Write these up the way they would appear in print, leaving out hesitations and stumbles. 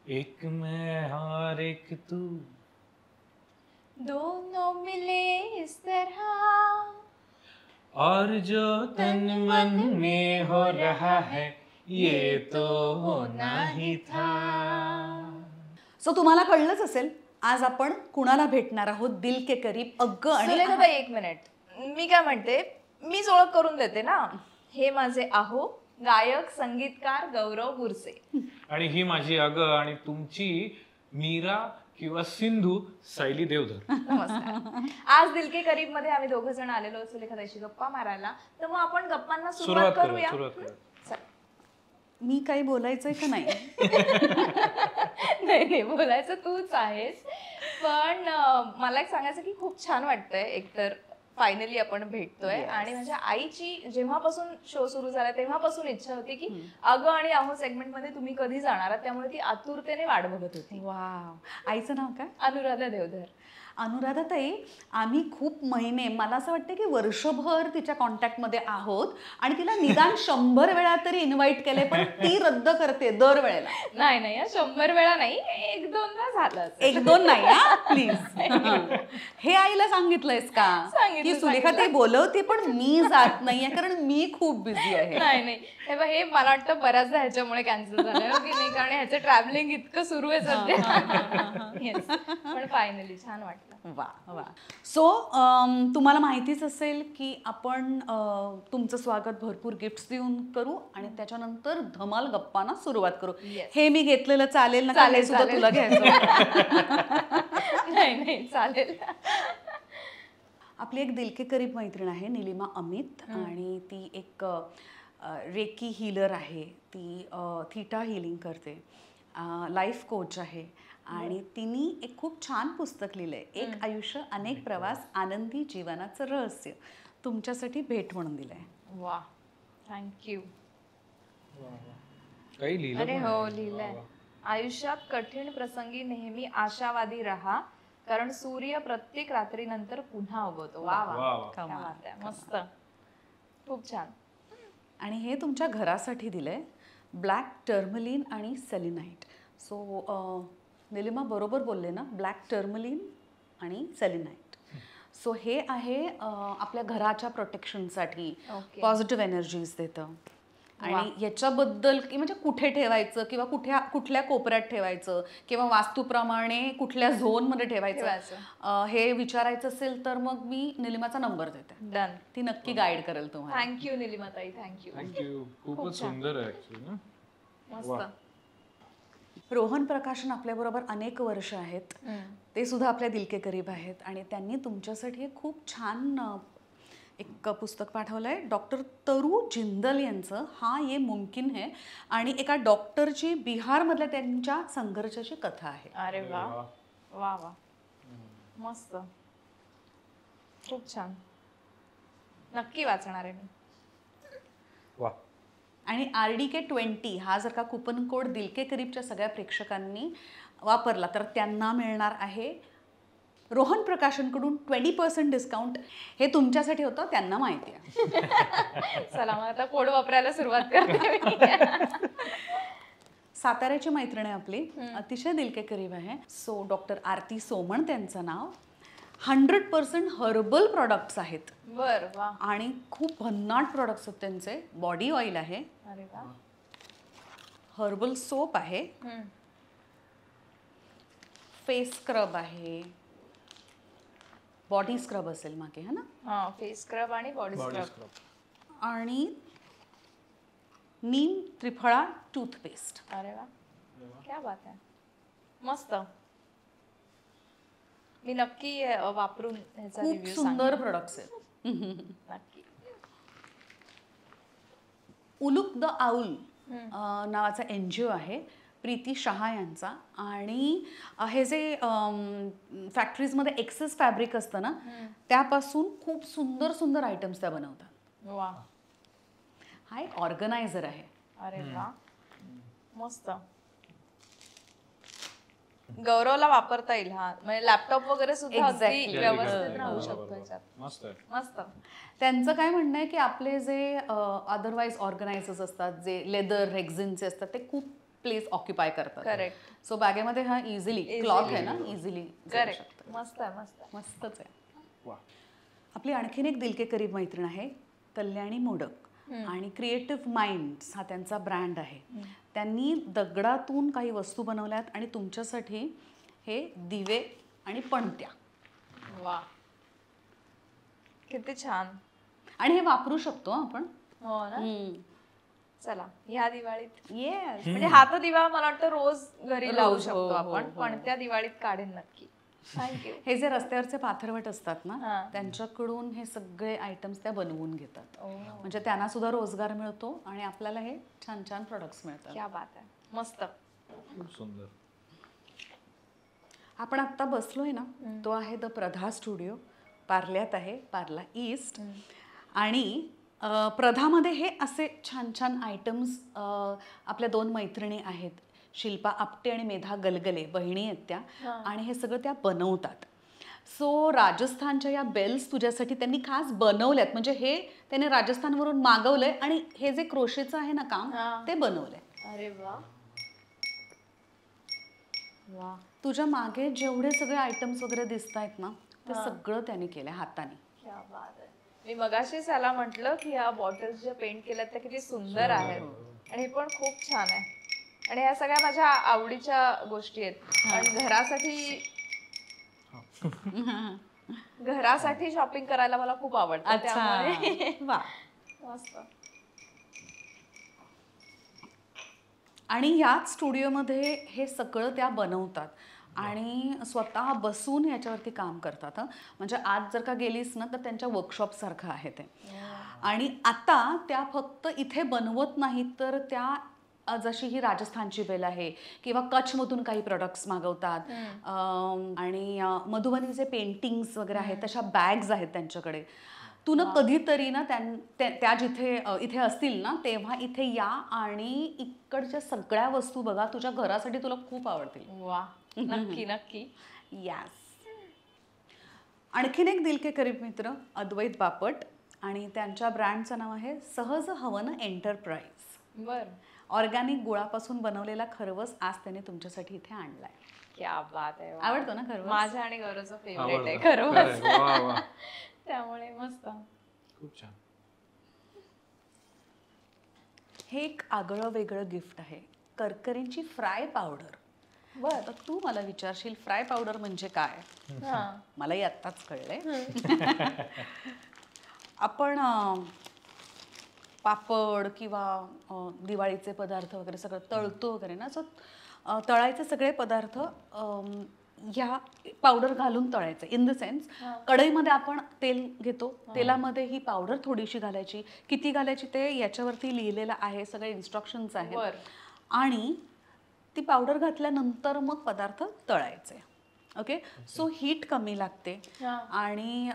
एक मैं और एक तू, दोनों मिले इस तरह, और जो तन मन में हो रहा है ये तो होना ही था. सो तुम्हाला कळलंच असेल आज आपण कुणाला भेटणार आहोत. दिल के करीब. अगं आणि सुलेखाताई एक मिनिट, मी काय म्हणते, मीच ओळख करून देते ना. हे माझे आहो गायक संगीतकार गौरव बुरसे. आणि ही माझी आणि तुमची मीरा किंवा सिंधू सायली देवधर. नमस्कार. आज दिल के करीब मध्ये आम्ही दोघ जण आलेलो सुलेखाताईशी गप्पा मारायला, तर मग आपण गप्पांना सुरुवात करूया. मी काही बोलायचंय का नाही? नाही बोलायचं तूच आहेस, पण मला एक सांगायचं की खूप छान वाटतंय. एकतर फायनली आपण भेटतोय. आणि माझ्या आईची जेव्हापासून शो सुरू झाला तेव्हापासून इच्छा होती की अगं आणि आहो सेगमेंट मध्ये तुम्ही कधी जाणार, त्यामुळे ती आतुरतेने वाट बघत होती. वाव. आईचं नाव काय? अनुराधा देवधर. अनुराधाताई, आम्ही खूप महिने, मला असं वाटतं की वर्षभर तिच्या कॉन्टॅक्टमध्ये आहोत आणि तिला निदान 100 वेळा तरी इन्व्हाइट केले, पण ती रद्द करते दरवेळेला. नाही नाही, 100 वेळा नाही, 1-2दा झालं. 1-2 नाही हा प्लीज. हे आईला सांगितलंयस का की सुलेखाताई बोलवते पण मी जात नाहीये कारण मी खूप बिझी आहे? नाही नाही, हे मला वाटतं बऱ्याचदा ह्याच्यामुळे कॅन्सल झालं की नाही, कारण ह्याचं ट्रॅव्हलिंग इतकं सुरू आहे सध्या. पण फायनली छान वाटतं. वा वा. सो तुम्हाला माहितीच असेल की आपण तुमचं स्वागत भरपूर गिफ्ट्स देऊन करू आणि त्याच्यानंतर धमाल गप्पांना सुरुवात करू. हे मी घेतलेलं चालेल ना? चालेल सुद्धा तुला घ्यायचं? नाही नाही चालेल. आपली एक दिल के करीब मैत्रीण आहे निलिमा अमित, आणि ती एक रेकी हीलर आहे. ती थीटा हिलिंग करते, लाईफ कोच आहे आणि तिने एक खूप छान पुस्तक लिहिलंय, एक आयुष्य अनेक प्रवास आनंदी जीवनाचं रहस्य. तुमच्यासाठी भेट म्हणून दिलंय. वा, थँक्यू. काही लिहिलं? अरे हो, लिहिलंय. आयुष्यात कठीण प्रसंगी नेहमी आशावादी राहा, कारण सूर्य प्रत्येक रात्रीनंतर पुन्हा उगवतो. वा वा, मस्त, खूप छान. आणि हे तुमच्या घरासाठी दिलंय, ब्लॅक टर्मलिन आणि सेलिनाइट. सो निलिमा बरोबर बोलले ना, ब्लॅक टर्मलिन आणि सेलिनाइट. सो हे आहे आपल्या घराच्या प्रोटेक्शनसाठी, पॉझिटिव्ह एनर्जीज देतं. आणि याच्याबद्दल की म्हणजे कुठे ठेवायचं किंवा कुठल्या कोपऱ्यात ठेवायचं किंवा वास्तूप्रमाणे कुठल्या झोनमध्ये ठेवायचं हे विचारायचं असेल तर मग मी निलिमाचा नंबर देते. डन. ती नक्की गाईड करेल तुम्हाला. थँक्यू निलिमाताई, थँक्यू. थँक्यू. खूपच सुंदर आहे ऍक्च्युअली ना. मस्त. रोहन प्रकाशन आपल्याबरोबर अनेक वर्ष आहेत, ते सुद्धा आपल्या दिल के करीब आहेत आणि त्यांनी तुमच्यासाठी खूप छान एक पुस्तक पाठवलंय, डॉक्टर तरु जिंदल यांचं हा ये मुमकिन है, आणि एका डॉक्टरची बिहारमधल्या त्यांच्या संघर्षाची कथा आहे. अरे वा वा वा, मस्त, खूप छान. नक्की वाचणार आहे मी. वा. आणि RDK20 हा जर का कुपन कोड दिल के करीबच्या सगळ्या प्रेक्षकांनी वापरला तर त्यांना मिळणार आहे रोहन प्रकाशनकडून 20% डिस्काउंट. हे तुमच्यासाठी होतं, त्यांना माहिती आहे. चला मग आता कोड वापरायला सुरुवात करते. साताऱ्याची मैत्रीण आहे आपली, अतिशय दिल के करीब आहे. सो डॉक्टर आरती सोमण त्यांचं नाव. 100% हर्बल प्रॉडक्ट्स आहेत. बर वा. आणि खूप भन्नाट प्रॉडक्ट्स आहेत त्यांचे. बॉडी ऑइल आहे, अरे वा, हर्बल सोप आहे, फेस स्क्रब आहे, बॉडी स्क्रब असेल मागे, है ना? हां, फेस स्क्रब आणि बॉडी स्क्रब, आणि नीम त्रिफळा टूथपेस्ट. अरे वा, क्या बात आहे, मस्त. मी नक्की वापरून ह्याचा खूप रिव्ह्यू सुंदर प्रोडक्ट्स आहेत. नक्की. उलुक द आउल नावाचा NGO आहे प्रीती शहा यांचा, आणि हे जे फॅक्टरीजमध्ये एक्सेस फॅब्रिक असतं ना त्यापासून खूप सुंदर सुंदर आयटम्स त्या बनवतात. वा. हा एक ऑर्गनायझर आहे. अरे वा, मस्त. गौरवला वापरता येईल हा, म्हणजे लॅपटॉप वगैरे सुद्धा अगदी व्यवस्थित राहू शकतो याच्यात. मस्त मस्त. त्यांचं काय म्हणणं आहे की आपले जे अदरवाईज ऑर्गनायझर्स असतात जे लेदर रेक्झिनचे असतात ते खूप प्लेस ऑक्युपाय करतात. करेक्ट. सो बॅगेमध्ये हा इझिली क्लॉथ आहे ना, इझिली करेक्ट. मस्त आहे, मस्त आहे. मस्तच आहे. आपली आणखीन एक दिल के करीब मैत्रीण आहे कल्याणी मोडक, आणि क्रिएटिव्ह माइंड्स हा त्यांचा ब्रँड आहे. त्यांनी दगडातून काही वस्तू बनवल्यात आणि तुमच्यासाठी हे दिवे आणि पणत्या. वा, किती छान. आणि हे वापरू शकतो आपण. हो ना. चला ह्या दिवाळीत येस, म्हणजे हा तर दिवा मला वाटतं रोज घरी लावू रोज, शकतो हो, आपण, हो, पण त्या दिवाळीत काढेन नक्की. थँक्यू. हे जे रस्त्यावरचे पाथरवट असतात ना, हा. त्यांच्याकडून हे सगळे आयटम्स त्या बनवून घेतात. ओ, म्हणजे त्यांना सुद्धा रोजगार मिळतो आणि आपल्याला हे छान छान प्रोडक्ट्स मिळतात. क्या बात आहे. मस्त. खूप सुंदर. आपण आत्ता बसलोय ना, तो आहे द प्रधा स्टुडिओ, पार्ल्यात आहे, पार्ला ईस्ट. आणि प्रधामध्ये हे असे छान छान आयटम्स आपल्या 2 मैत्रिणी आहेत, शिल्पा आपटे आणि मेधा गलगले, बहिणी आहेत त्या, आणि हे सगळं त्या बनवतात. सो राजस्थानच्या या बेल्स तुझ्यासाठी त्यांनी खास बनवल्यात. म्हणजे हे त्याने राजस्थानवरून मागवलंय आणि हे जे क्रोशेचं आहे ना काम, ते बनवलंय. अरे वा वा. तुझ्या मागे जेवढे सगळे आयटम्स वगैरे दिसत आहेत ना, ते सगळं त्याने केलंय हाताने. क्या बात आहे. मी मगाशीच त्याला म्हटलं की ह्या बॉटल्स ज्या पेंट केल्यात त्या किती सुंदर आहेत, आणि हे पण खूप छान आहे. आणि ह्या सगळ्या माझ्या आवडीच्या गोष्टी आहेत. आणि घरासाठी शॉपिंग करायला मला खूप आवडतं. त्यामुळे वा. मस्त. आणि याच स्टुडिओमध्ये हे सगळं त्या बनवतात आणि स्वतः बसून याच्यावरती काम करतात. म्हणजे आज जर का गेलीस ना, तर त्यांच्या वर्कशॉप सारखं आहे ते. आणि आता त्या फक्त इथे बनवत नाहीत, तर त्या जशी ही राजस्थानची बेल आहे किंवा कच्छमधून काही प्रोडक्ट्स मागवतात, आणि मधुबनीचे पेंटिंग्स वगैरे आहेत, तशा बॅग्स आहेत त्यांच्याकडे. तू ना कधीतरी ना त्या जिथे इथे असतील ना, तेव्हा इथे या आणि इकडच्या सगळ्या वस्तू बघा, तुझ्या घरासाठी तुला खूप आवडतील. वा, नक्की नक्की. यस. आणखीन एक दिल के करीब मित्र अद्वैत बापट, आणि त्यांच्या ब्रँडचं नाव आहे सहज हवन एंटरप्राइज. बर. ऑर्गॅनिक गुळापासून बनवलेला खरवस आज त्याने तुमच्यासाठी इथे आणलाय. क्या बात आहे. आवडतो ना खरवस? माझ्या आणि गौरवचं फेवरेट आहे खरवस. त्यामुळे मस्त. खूप छान. हे एक आगळं वेगळं गिफ्ट आहे, करकरींची फ्राय पावडर. बर. तर तू मला विचारशील फ्राय पावडर म्हणजे काय? मलाही आत्ताच कळलंय. आपण पापड किंवा दिवाळीचे पदार्थ वगैरे सगळं तळतो वगैरे ना, सो तळायचे सगळे पदार्थ ह्या पावडर घालून तळायचे. इन द सेन्स, कढईमध्ये आपण तेल घेतो, तेलामध्ये ही पावडर थोडीशी घालायची. किती घालायची ते याच्यावरती लिहिलेलं आहे, सगळे इन्स्ट्रक्शन्स आहेत. आणि ती पावडर घातल्यानंतर मग पदार्थ तळायचे. ओके. सो हीट कमी लागते आणि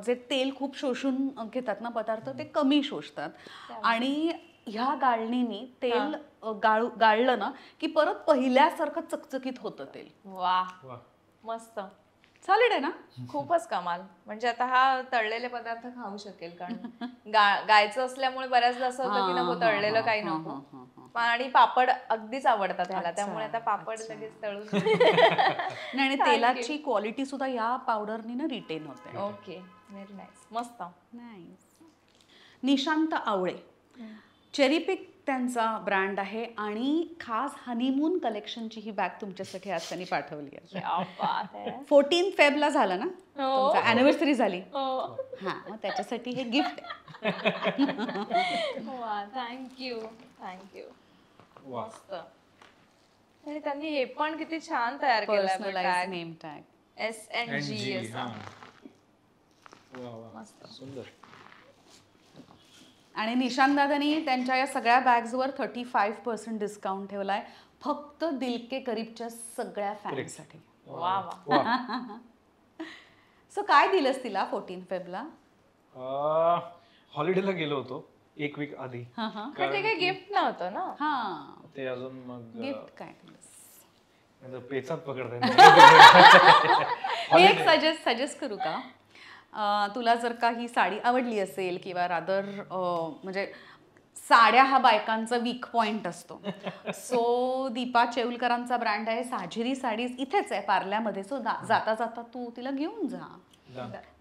जे तेल खूप शोषून घेतात ना पदार्थ, ते कमी शोषतात. आणि ह्या गाळणीने तेल गाळलं ना की परत पहिल्यासारखं चकचकीत होतं तेल. वा, मस्त. सॉलिड आहे ना. खूपच कमाल. म्हणजे आता हा तळलेले पदार्थ खाऊ शकेल, कारण गायचं असल्यामुळे बऱ्याचदा असं होतं की नको तळलेलं काही नको. आणि पापड अगदीच आवडतात ह्याला, त्यामुळे आता पापड लगेच तळून. नाही, आणि तेलाची क्वालिटी सुद्धा या पावडरनी ना रिटेन होते. Okay, very nice. मस्त. नाईस. निशांत आवळे, चेरीपिक त्यांचा ब्रँड आहे, आणि खास हनीमून कलेक्शनची ही बॅग तुमच्यासाठी आज त्यांनी पाठवली आहे. 14 फेब्रुवारीला झालं ना तुमचा अॅनिव्हर्सरी झाली. हा, मग त्याच्यासाठी हे गिफ्ट आहे. Thank you thank you. मस्त. आणि त्यांनी हे पण किती छान तयार केलंय, नेम टॅग SNG. मस्त, सुंदर. आणि निशांत दादांनी त्यांच्या या सगळ्या बॅग्सवर 35% डिस्काउंट ठेवलाय, फक्त दिल के करीबच्या सगळ्या फॅन्ससाठी. वा वा. सो काय दिलंस तिला 14 फेब्रुवारीला? हॉलिडेला गेलो होतो 1 वीक आधी. ते काही गिफ्ट नव्हतं ना. हा, ते अजून मग गिफ्ट काय दिलंस? पेचात पकडताय. एक सजेस्ट करू का? तुला जर का ही साडी आवडली असेल किंवा रादर म्हणजे साड्या हा बायकांचा वीक पॉइंट असतो. सो दीपा चेऊलकरांचा ब्रँड आहे साजिरी साडीज, इथेच आहे पार्ल्यामध्ये. सो जाता जाता तू तिला घेऊन जा.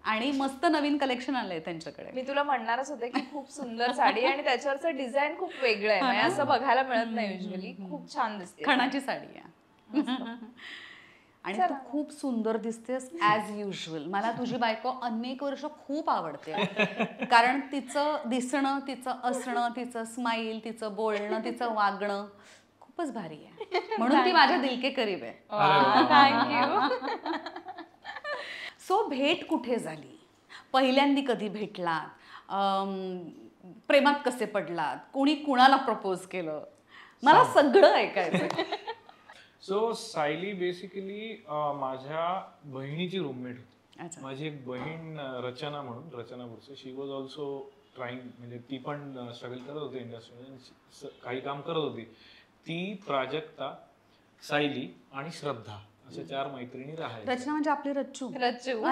आणि मस्त नवीन कलेक्शन आलंय त्यांच्याकडे. मी तुला म्हणणारच होते की खूप सुंदर साडी आणि त्याच्यावरचं डिझाईन खूप वेगळं आहे, म्हणजे असं बघायला मिळत नाही युजली. खूप छान दिसते, खणाची साडी आहे. आणि तू खूप सुंदर दिसतेस ॲज युजल. मला तुझी बायको अनेक वर्ष खूप आवडते, कारण तिचं दिसणं, तिचं असणं, तिचं स्माईल, तिचं बोलणं, तिचं वागणं खूपच भारी आहे. म्हणून ती माझ्या दिलके करीब आहे. थँक्यू. सो भेट कुठे झाली, पहिल्यांदी कधी भेटलात, प्रेमात कसे पडलात, कोणी कुणाला प्रपोज केलं, मला सगळं ऐकायचं. सो सायली बेसिकली माझ्या बहिणीची रूममेट होती. अच्छा. माझी एक बहीण रचना म्हणून, रचना बुरसे, शी वॉज ऑल्सो ट्राईंग, म्हणजे ती पण स्ट्रगल करत होती इंडस्ट्रीमध्ये, काही काम करत होती. ती, प्राजक्ता, सायली आणि श्रद्धा अशा 4 मैत्रिणी राहायच्या. रचना म्हणजे आपली रच्चू. रच्चू.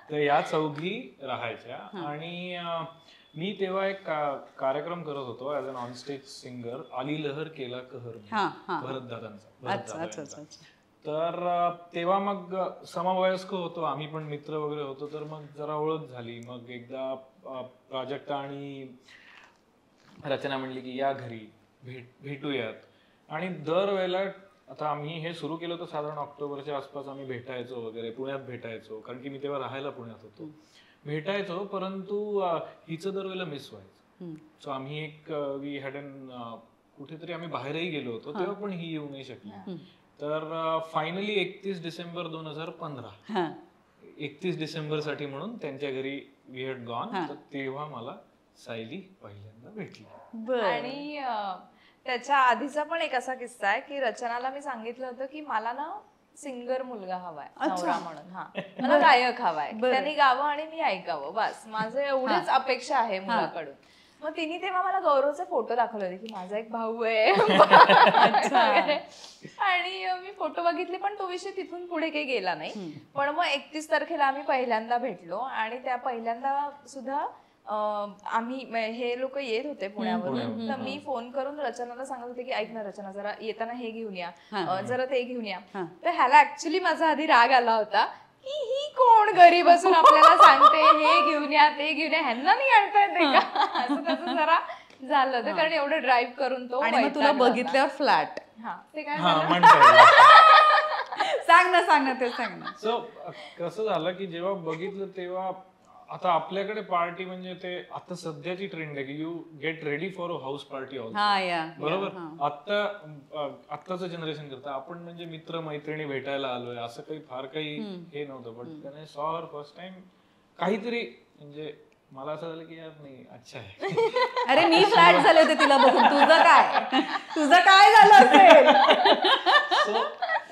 तर या 4घी राहायच्या. आणि मी तेव्हा एक कार्यक्रम करत होतो as an on stage singer, आली लहर केला कहर, भरत दादांचा. तर तेव्हा मग समवयस्क होतो आम्ही, पण मित्र वगैरे होतो, तर मग जरा ओळख झाली. मग एकदा प्राजक्ता आणि रचना म्हणली की या घरी भेटूयात. आणि दरवेळेला आता आम्ही हे सुरू केलं तर साधारण ऑक्टोबरच्या आसपास आम्ही भेटायचो वगैरे, पुण्यात भेटायचो, कारण की मी तेव्हा राहायला पुण्यात होतो. भेटायचो, परंतु हिचं दरवेळेला मिस व्हायचं. सो आम्ही एक वी हॅड एन कुठेतरी आम्ही बाहेरही गेलो होतो, तेव्हा पण ही येऊ नाही शकली. तर फायनली 31 डिसेंबर 2015, 31 डिसेंबर साठी म्हणून त्यांच्या घरी वी हॅड गॉन. तर तेव्हा मला सायली पहिल्यांदा भेटली. आणि त्याच्या आधीचा पण एक असा किस्सा आहे की रचनाला मी सांगितलं होतं की मला ना सिंगर मुलगा हवाय, नवरा म्हणून. मला गायक हवाय, त्यांनी गावं आणि मी ऐकावं, बस माझं एवढीच अपेक्षा आहे मुलाकडून. मग तिने तेव्हा मला गौरवचे फोटो दाखवले होते की माझा एक भाऊ आहे. आणि मी फोटो बघितले, पण तो विषय तिथून पुढे काही गेला नाही. पण मग 31 तारखेला आम्ही पहिल्यांदा भेटलो, आणि त्या पहिल्यांदा सुद्धा आम्ही, हे लोक येत होते पुण्यावरून. तर मी फोन करून रचनाला सांगत होते की ऐक ना रचना, जरा येताना हे घेऊन या, जरा ते घेऊन या. तर ह्याला ऍक्च्युली माझा आधी राग आला होता की ही कोण घरी बसून आपल्याला सांगते हे घेऊन या ते घेऊन या, ह्यांना नाही आणता येते का, असं तसं जरा झालं होतं. कारण एवढं ड्राईव्ह करून तो. आणि मग तुला बघितल्यावर फ्लॅट, ते काय सांग ना ते सांग ना. सो कसं झालं की जेव्हा बघितलं तेव्हा, आता आपल्याकडे पार्टी म्हणजे ते आता सध्याची ट्रेंड आहे की you get ready for a house party also, बरोबर. आत्ताचं जनरेशन करतं, आपण म्हणजे मित्र मैत्रिणी भेटायला आलोय असं काही फार काही हे नव्हतं. पण त्याने सॉ हर फर्स्ट टाइम काहीतरी, म्हणजे मला असं झालं की यार नाही अच्छा आहे. अरे मी फ्लॅट झाले होते तिला बघून, तुझं काय झालं असेल. सो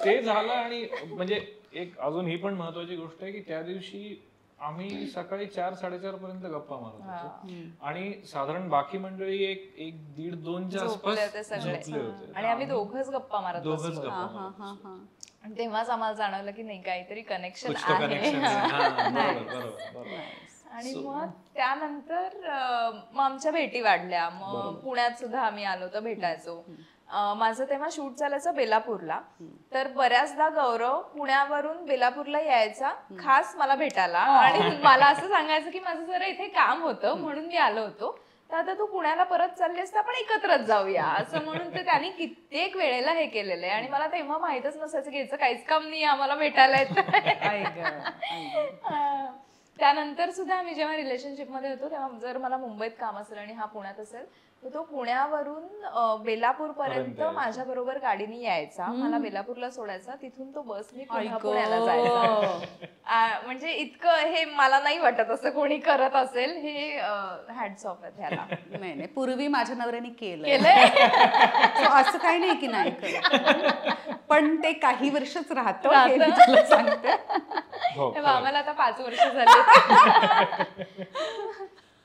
ते झालं. आणि म्हणजे एक अजून ही पण महत्वाची गोष्ट आहे की त्या दिवशी आम्ही सकाळी 4-4:30 पर्यंत गप्पा मारत होतो, आणि साधारण बाकी मंडळी एक 1:30-2च्या आसपास झोपले होते, आणि आम्ही दोघंच गप्पा मारत दोघंच होतो. गप्पा. तेव्हाच आम्हाला जाणवलं की नाही काहीतरी कनेक्शन आहे. आणि मग त्यानंतर मग आमच्या भेटी वाढल्या. मग पुण्यात सुद्धा आम्ही आलो तर भेटायचो. माझं तेव्हा शूट चालायचं बेलापूरला, तर बऱ्याचदा गौरव पुण्यावरून बेलापूरला यायचा खास मला भेटायला, आणि मला असं सांगायचं की माझं जरा इथे काम होतं म्हणून मी आलो होतो, तर आता तू पुण्याला परत चाललीस तर आपण एकत्रच जाऊया असं म्हणून. तर त्यांनी कित्येक वेळेला हे केलेलं आहे, आणि मला तेव्हा माहितच नसायचं की याचं काहीच काम नाही, आम्हाला भेटायला येतं. त्यानंतर सुद्धा आम्ही जेव्हा रिलेशनशिप मध्ये होतो तेव्हा जर मला मुंबईत काम असेल आणि हा पुण्यात असेल, तर तो पुण्यावरून बेलापूर पर्यंत माझ्या बरोबर गाडीने यायचा, मला बेलापूरला सोडायचा, तिथून तो बसने पुण्याला जायचा. म्हणजे इतकं हे मला नाही वाटत असं कोणी करत असेल. हे हॅट्स ऑफ आहे त्याला. नाही, पूर्वी माझ्या नवऱ्याने केलंय. असं काही नाही की नाही, पण ते काही वर्षच राहतं सांगते. आम्हाला आता 5 वर्ष झाली.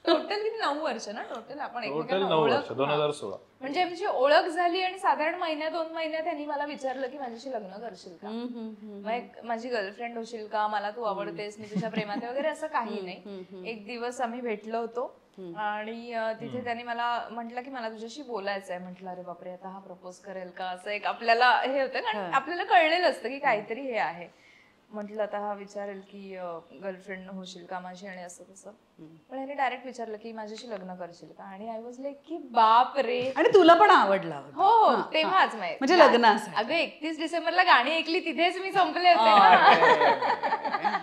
टोटल किती 9 वर्ष ना टोटल आपण एकमेकांना ओळख. 2016 म्हणजे आमची ओळख झाली, आणि साधारण 1-2 महिन्यात त्यांनी मला विचारलं की माझ्याशी लग्न करशील का, मग माझी गर्लफ्रेंड होशील का, मला तू आवडतेस, मी तुझ्या प्रेमात वगैरे, असं काही नाही. एक दिवस आम्ही भेटलो होतो आणि तिथे त्यांनी मला म्हटलं की मला तुझ्याशी बोलायचं आहे. म्हटलं अरे बापरे, आता हा प्रपोज करेल का, असं एक आपल्याला हे होतं ना, आपल्याला कळलेलं असतं की काहीतरी हे आहे. म्हटलं आता हा विचारेल की गर्लफ्रेंड होशील का माझी आणि असं तसं. पण ह्याने डायरेक्ट विचारलं की माझ्याशी लग्न करशील का, आणि आय वॉज लाईक की बाप रे. आणि तुला पण आवडला होता. हो तेव्हाच म्हणजे लग्नासाठी. अगं 31 डिसेंबरला गाणी ऐकली तिथेच मी संपले होते ना.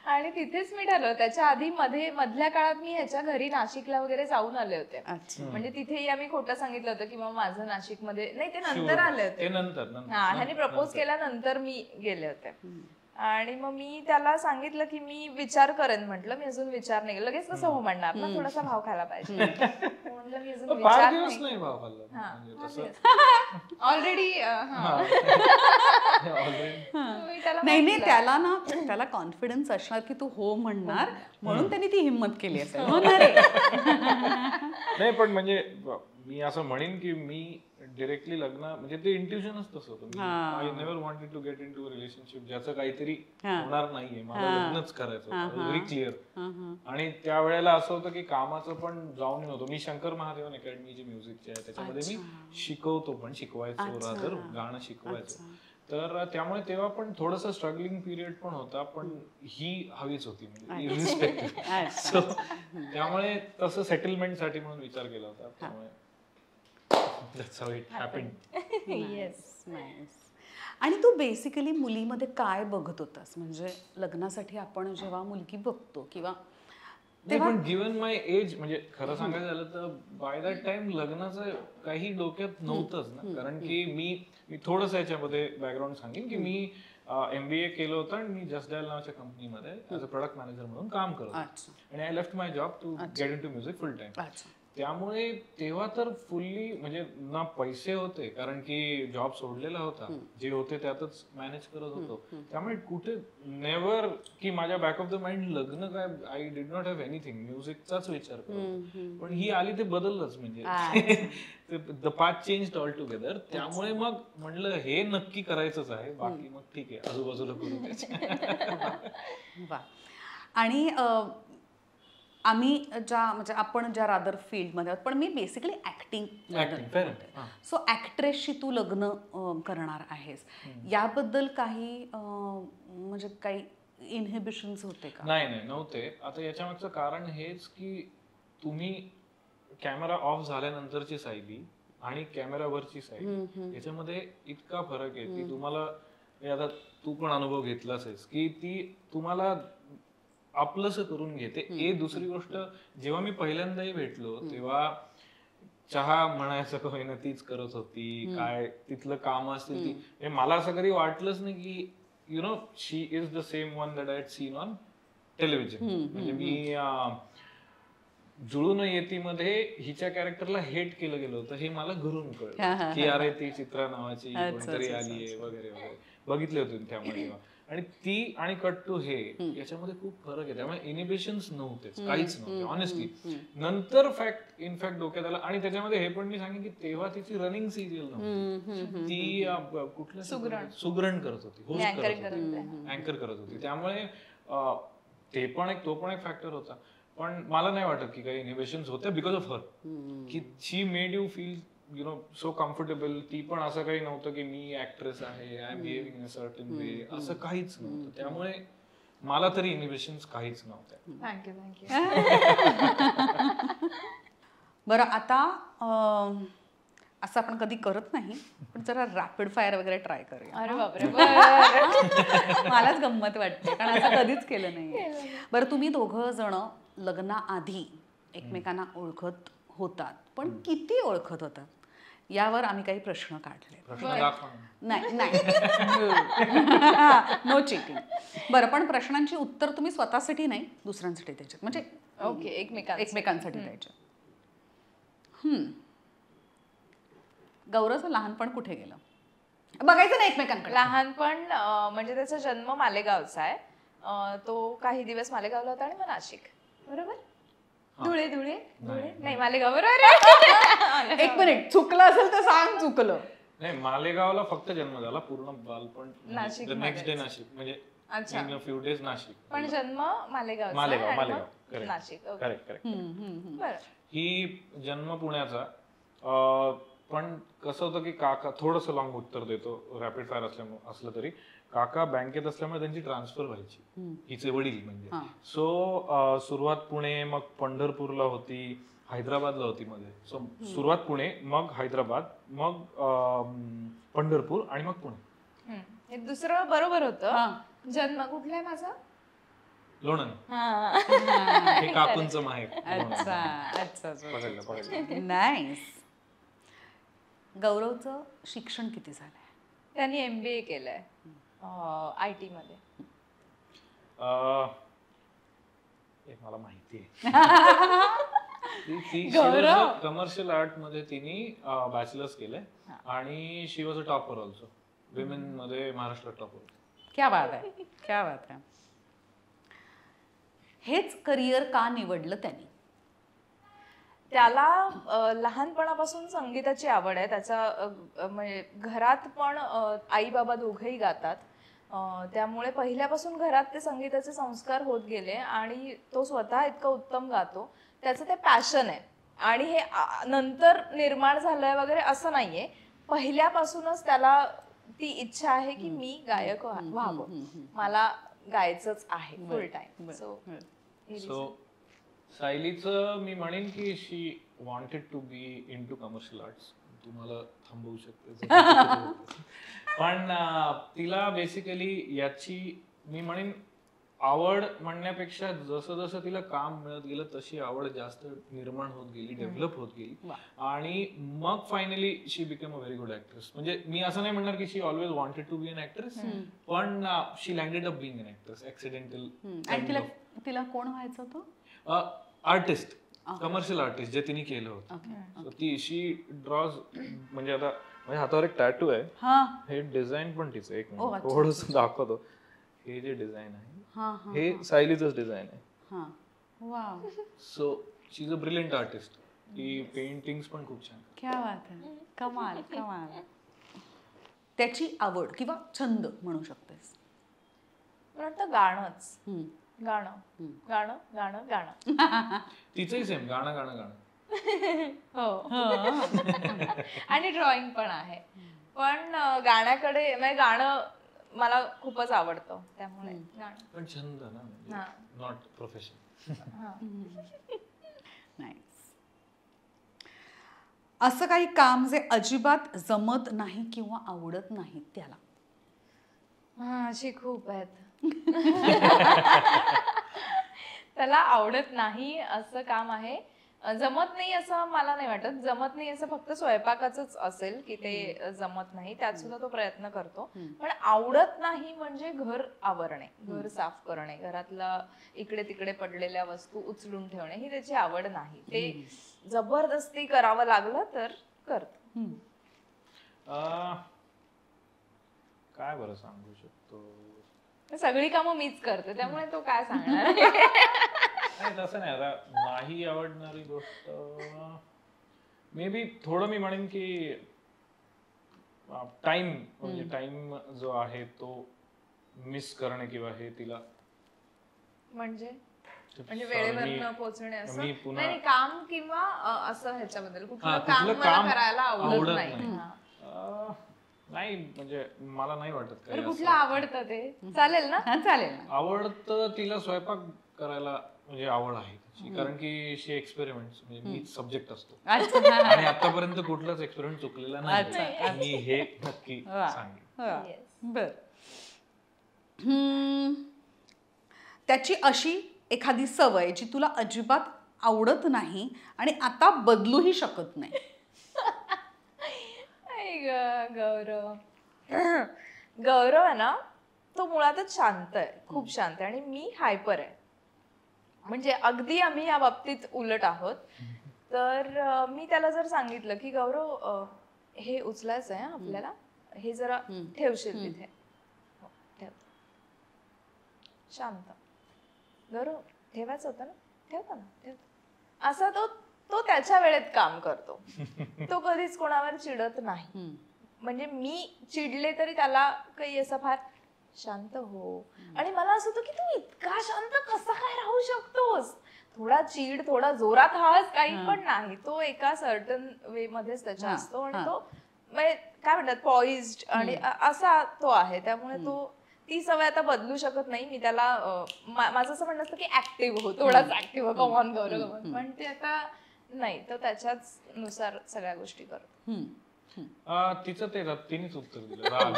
आणि तिथेच मी ठरवलं. त्याच्या आधी मधल्या काळात मी ह्याच्या घरी नाशिकला वगैरे जाऊन आले होते. म्हणजे तिथेही आम्ही खोटं सांगितलं होतं की मग माझं नाशिकमध्ये नाही, ते नंतर आले होते. हा, ह्याने प्रपोज केल्यानंतर मी गेले होते. आणि मग मी त्याला सांगितलं की मी विचार करेन. म्हटलं मी अजून विचार नाही, लगेच कसं हो म्हणणार ना, थोडासा भाव खायला पाहिजे. म्हटलं मी अजून विचार नाही. ऑलरेडी नाही त्याला ना, त्याला कॉन्फिडन्स असणार की तू हो म्हणणार, म्हणून त्यांनी ती हिंमत केली असेल. हो ना रे. नाही पण म्हणजे मी असं म्हणेन की मी डिरेक्टली लग्न, म्हणजे ते इंट्युशनच तसं होतं. I never wanted to get into a relationship ज्याचं काहीतरी होणार नाहीये, मला लग्नच करायचं होतं, व्हेरी क्लिअर. आणि त्यावेळेला असं होतं की कामाचं पण जाऊन होतं. मी शंकर महादेवन अकॅडमी जी म्युझिकची आहे त्याच्यामध्ये मी शिकवतो, पण शिकवायचो, रादर गाणं शिकवायचो. तर त्यामुळे तेव्हा पण थोडंसं स्ट्रगलिंग पिरियड पण होता, पण ही हवीच होती म्हणजे इरिस्पेक्टिव्ह. सो त्यामुळे तसं सेटलमेंट साठी म्हणून विचार केला होता. त्यामुळे that's how it happened. Yes. Nice. आणि तू बेसिकली मुलीमध्ये काय बघत होतास? म्हणजे लग्नासाठी आपण जेव्हा मुलगी बघतो किंवा पण गिव्हन माय एज, म्हणजे खरं सांगायचं झालं तर बाय दॅट टाइम लग्नाचं काही डोक्यात नव्हतंच ना. कारण की मी थोडंसं याच्यामध्ये बॅकग्राऊंड सांगेन की मी MBA केलं होतं आणि मी जस्ट डायल नावाच्या कंपनीमध्ये ऍज अ प्रोडक्ट मॅनेजर म्हणून काम करत होतो. आणि I left my job to get in to music full time. त्यामुळे तेव्हा तर फुल्ली म्हणजे ना पैसे होते, कारण की जॉब सोडलेला होता, जे होते त्यातच मॅनेज करत होतो. त्यामुळे कुठे नेव्हर की माझ्या बॅक ऑफ द माइंड लग्न काय, I did not have anything, म्युझिकचाच विचार करतो. पण ही आली ते बदललंच, म्हणजे the path changed all together. त्यामुळे मग म्हणलं हे नक्की करायचंच आहे, बाकी मग ठीक आहे आजूबाजूला करू त्याच्या. आणि आम्ही म्हणजे आपण ज्या रादर फील्डमध्ये आहोत, पण मी बेसिकली ऍक्टिंग. सो ऍक्ट्रेसशी तू लग्न करणार आहेस, याबद्दल काही म्हणजे काही इनहिबिशन्स होते का? नाही नव्हते. आता याच्या मागचं कारण हेच की तुम्ही कॅमेरा ऑफ झाल्यानंतरची सायली आणि कॅमेरावरची सायली याच्यामध्ये इतका फरक आहे की तुम्हाला, आता तू पण अनुभव घेतलाच आहेस की ती तुम्हाला आपलंसं करून घेते. दुसरी गोष्ट, जेव्हा मी पहिल्यांदाही भेटलो तेव्हा चहा म्हणायचं का होईना तीच करत होती, काय तिथलं काम असतील ती. मला असं कधी वाटलंच नाही की you know she is the same one that I had seen on television. म्हणजे मी जुळून येतीमध्ये हिच्या कॅरेक्टरला हेट केलं गेलं होतं हे मला घरून कळलं की अरे ती चित्रा नावाची कोणतरी आली आहे वगैरे वगैरे, बघितले होते त्यामुळे तेव्हा. आणि ती आणि कट टू हे याच्यामध्ये खूप फरक आहे. त्यामुळे इनिबिशन्स नव्हतेच, काहीच नव्हते ऑनेस्टली. नंतर इनफॅक्ट डोक्यात आला. आणि त्याच्यामध्ये हे पण मी सांगेन की तेव्हा तिची रनिंग सिरियल नव्हती, ती कुठलं सुग्रण करत होती, होस्ट करत होती, अँकर करत होती. त्यामुळे तो पण एक फॅक्टर होता. पण मला नाही वाटत की काही इनिबिशन्स होत्या बिकॉज ऑफ हर, की she made you feel you know so comfortable. ती पण असं काही नव्हतं की मी ऍक्ट्रेस आहे, I am behaving in a certain way, असं काहीच नव्हतं. त्यामुळे मला तरी इनिबिशन्स काहीच नव्हत्या. थँक्यू. बरं, आता असं आपण कधी करत नाही, पण जरा रॅपिड फायर वगैरे ट्राय करूया. अरे बापरे. मलाच गंमत वाटते, कारण असं कधीच केलं नाही. बरं, तुम्ही दोघं जण लग्नाआधी एकमेकांना ओळखत होतात, पण किती ओळखत होतात यावर आम्ही काही प्रश्न काढले. नाही नो चिटिंग. बरं, पण प्रश्नांची उत्तर तुम्ही स्वतःसाठी नाही, दुसऱ्यांसाठी द्यायचे, म्हणजे ओके, एकमेकांसाठी द्यायचे. गौरवचं लहानपण कुठे गेलं बघायचं नाही एकमेकांकडे. लहानपण म्हणजे त्याचा जन्म मालेगावचा आहे. तो काही दिवस मालेगावला होता आणि मग नाशिक. बरोबर? धुळे नाही, मालेगाव. बरोबर. एक मिनिट, चुकलं असेल तर सांग. चुकलं नाही, मालेगावला फक्त जन्म झाला, पूर्ण बालपण नाशिक. Next day Nashik. म्हणजे अच्छा. In a few days Nashik. पण जन्म मालेगाव मालेगाव नाशिक. करेक्ट. बरं. ही जन्म पुण्याचा, पण कसं होतं की काका, थोडंसं लॉंग उत्तर देतो रॅपिड फायर असलं तरी, काका बँकेत असल्यामुळे त्यांची ट्रान्सफर व्हायची, हिचे वडील म्हणजे. सो सुरुवात पुणे, मग पंढरपूरला होती, हैदराबादला होती मध्ये. सो सुरुवात पुणे, मग हैदराबाद, मग पंढरपूर आणि मग पुणे. हे दुसरं बरोबर होतं. जन्म कुठला आहे माझा? लोणंद. हे काकूंचं माहेर. अच्छा. नाईस. गौरवचं शिक्षण किती झालंय? त्यांनी MBA केलंय IT मध्ये. मला माहिती आहे. कमर्शियल आर्ट मध्ये तिने बॅचलर्स केलंय आणि she was a topper also. Women मध्ये महाराष्ट्र टॉपर. क्या बात आहे, क्या बात आहे. हेच करिअर का निवडलं त्यांनी? त्याला लहानपणापासून संगीताची आवड आहे. त्याचा म्हणजे घरात पण आई बाबा दोघंही गातात, त्यामुळे पहिल्यापासून घरात ते संगीताचे संस्कार होत गेले आणि तो स्वतः इतकं उत्तम गातो. त्याचं ते पॅशन आहे आणि हे नंतर निर्माण झालंय वगैरे असं नाहीये. पहिल्यापासूनच त्याला ती इच्छा आहे की मी गायक व्हावं, मला गायचंच आहे फुल टाइम. सो सायलीचं मी म्हणेन की she wanted to be into commercial arts. तुम्हाला थांबवू शकते पण तिला बेसिकली याची मी म्हणेन आवड म्हणण्यापेक्षा जसं जसं तिला काम मिळत गेलं तशी आवड जास्त निर्माण होत गेली, डेव्हलप होत गेली आणि मग finally she become a very good actress. म्हणजे मी असं नाही म्हणणार की she always wanted to be an actress, पण she landed up being an actress accidental. आणि तिला कोण व्हायचं होतं? आर्टिस्ट, कमर्शियल आर्टिस्ट जे तिने केलं होतं. ती शी ड्रॉज, म्हणजे आता माझ्या हातावर एक टॅटू आहे, हे डिझाईन पण तिचं, एक मिनिट थोडंसं दाखवतो. हे जे डिझाईन आहे हे सायलीचंच डिझाईन आहे. So she is a brilliant artist. ती पेंटिंग्स पण खूप छान. क्या बात आहे, कमाल कमाल. त्याची आवड किंवा छंद म्हणू शकतेस? मला वाटतं गाणंच. गाणं गाणं गाणं गाणं. तिचंही सेम, गाणं गाणं गाणं. हो. आणि ड्रॉइंग पण आहे, पण गाण्याकडे म्हणजे गाणं मला खूपच आवडतं, त्यामुळे गाणं पण छंद ना, म्हणजे नॉट प्रोफेशन. नाईस. असं काही काम जे अजिबात जमत नाही किंवा आवडत नाही त्याला? अशी खूप आहेत. त्याला आवडत नाही असं काम आहे. जमत नाही असं मला नाही वाटत. जमत नाही असं फक्त स्वयंपाकाचंच असेल की ते जमत नाही, त्यात सुद्धा तो प्रयत्न करतो. पण आवडत नाही म्हणजे घर आवरणे, घर साफ करणे, घरातला इकडे तिकडे पडलेल्या वस्तू उचलून ठेवणे, ही त्याची आवड नाही. ते जबरदस्ती करावं लागलं तर करतो. काय बरं सांगू शकतो? सगळी कामं मीच करते, त्यामुळे तो काय सांगणार? नाही तसं नाही. आता नाही आवडणारी गोष्ट मे बी थोडं मी म्हणेन की टाइम, म्हणजे टाइम जो आहे तो मिस करणे किंवा हे तिला म्हणजे वेळेवर न पोहोचणे असं नाही, काम किंवा असं ह्याच्याबद्दल कुठलं काम मला करायला आवडत नाही. नाही म्हणजे मला नाही वाटत काही. कुठलं आवडतं ते चालेल ना? चालेल. आवडतं तिला स्वयंपाक करायला, म्हणजे आवड आहे तिची, कारण की शी एक्सपेरिमेंट्स, म्हणजे मी सब्जेक्ट असतो आणि आतापर्यंत कुठलाच एक्सपेरिमेंट चुकलेला नाही, मी हे नक्की सांगेन. बर. त्याची अशी एखादी सवय जी तुला अजिबात आवडत नाही आणि आता बदलूही शकत नाही? गौरव आहे ना, तो मुळातच शांत आहे, खूप शांत आहे, आणि मी हायपर आहे. म्हणजे अगदी आम्ही या बाबतीत उलट आहोत. तर मी त्याला जर सांगितलं की गौरव हे उचलायचं आहे आपल्याला, हे जरा ठेवशील तिथे, शांत. गौरव ठेवायचं होतं ना, ठेवता ना, ठेवता. असा तो त्याच्या वेळेत काम करतो. तो कधीच कोणावर चिडत नाही. म्हणजे मी चिडले तरी त्याला काही असं फार शांत हो. आणि मला असं होतं की तू इतका शांत कसा काय राहू शकतोस, थोडा चीड, थोडा जोरात हस, काही पण नाही, तो एका सर्टन वे मध्येच त्याच्या असतो आणि तो म्हणजे काय म्हणतात पॉइज्ड आणि असा तो आहे. त्यामुळे तो ती सवय आता बदलू शकत नाही मी त्याला. माझं असं म्हणणं असतं की ऍक्टिव्ह हो, थोडाच ऍक्टिव्ह हो, कमॉन गौरव कमॉन, पण ते आता नाही, तर त्याच्याच नुसार सगळ्या गोष्टी करतो. तिचं ते तिनेच उत्तर दिलं राग.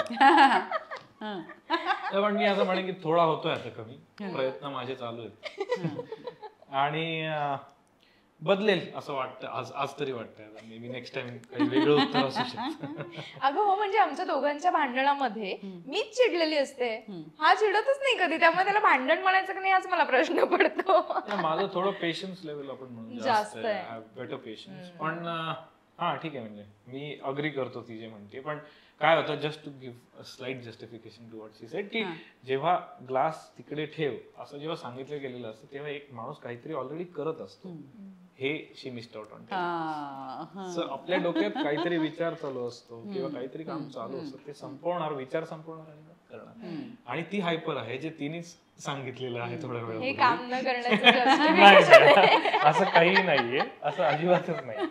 पण मी असं म्हणेन की थोडा होतोय आता कमी, प्रयत्न माझे चालू आहेत आणि बदलेल असं वाटतं. आज तरी वाटतंय, मे बी नेक्स्ट टाइम काही वेगळं उत्तर असू शकतं. अगं हो, म्हणजे आमच्या दोघांच्या भांडणामध्ये मीच चिडलेली असते, हा चिडतच नाही कधी, त्यामुळे त्याला भांडण म्हणायचं की नाही हाच मला प्रश्न पडतो. माझं थोडं पेशन्स लेवल आपण म्हणून जास्त आहे, बेटर पेशन्स. पण हा ठीक आहे, म्हणजे मी अग्री करतो ती जे म्हणते. पण काय होतं, just to give slight justification to what she said, की जेव्हा ग्लास तिकडे ठेव असं जेव्हा सांगितलं गेलेलं असतं तेव्हा एक माणूस काहीतरी ऑलरेडी करत असतो, हे शी मिस्ड आउट ऑन. आपल्या डोक्यात काहीतरी विचार चालू असतो किंवा काहीतरी काम चालू असतं, ते संपवणार, विचार संपवणार आणि करणार. आणि ती हायपर आहे, जे तिनेच सांगितलेलं आहे थोड्या वेळ काम न करण्याचं. असं काही नाहीये, असं अजिबातच नाही.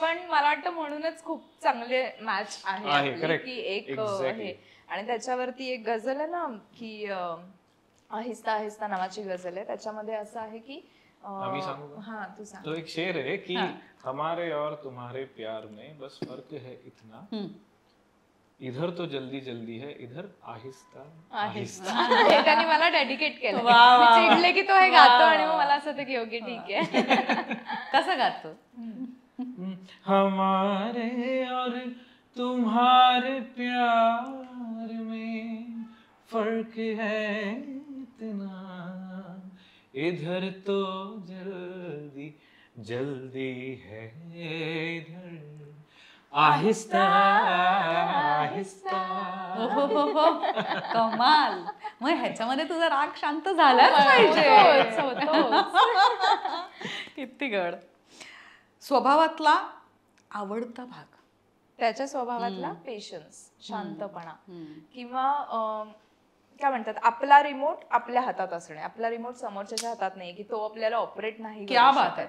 पण मला वाटतं म्हणूनच खूप चांगले मॅच आहे की एक हे. आणि त्याच्यावरती एक गझल आहे ना की आहिस्ता आहिस्ता नावाची गझल आहे, त्याच्यामध्ये असं आहे की हाँ तू सांग. तो एक शेर है कि हमारे और तुम्हारे प्यार में बस फर्क है इतना, इधर तो जल्दी जल्दी है, इधर आहिस्ता आहिस्ता. हे त्यांनी मला डेडिकेट केलं. मी चिडले की तो हे गातो आणि मग मला असं होतं की ओके ठीक आहे. कसं गातो? हमारे और तुम्हारे प्यार में फर्क है इतना, इधर तो जल्दी जल्दी है, इधर आहिस्ता आहिस्ता. कमाल. मग ह्याच्यामध्ये तुझा राग शांत झालाच पाहिजे. किती गड. स्वभावातला आवडता भाग? त्याच्या स्वभावातला पेशन्स, शांतपणा, किंवा काय म्हणतात आपला रिमोट आपल्या हातात असणे. आपला रिमोट समोरच्याच्या हातात नाही की तो आपल्याला ऑपरेट नाही. क्या बात आहे.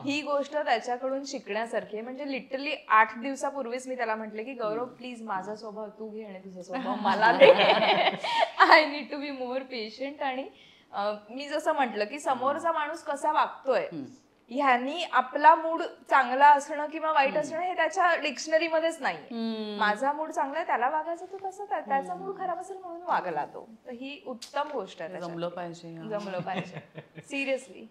ही गोष्ट त्याच्याकडून शिकण्यासारखी आहे. म्हणजे लिटरली 8 दिवसापूर्वीच मी त्याला म्हटले की गौरव प्लीज माझा स्वभाव तू घे आणि तुझा स्वभाव मला दे. I need to be more patient. आणि मी जसं म्हटलं की समोरचा माणूस कसा वागतोय ह्यांनी आपला मूड चांगला असणं किंवा वाईट असणं हे त्याच्या डिक्शनरी मध्येच नाही. माझा मूड चांगला आहे त्याला वागायचं तो तसं, त्याचा मूड खराब असेल म्हणून वागला तो. तर ही उत्तम गोष्ट आहे. जमलं पाहिजे, जमलं पाहिजे सिरियसली.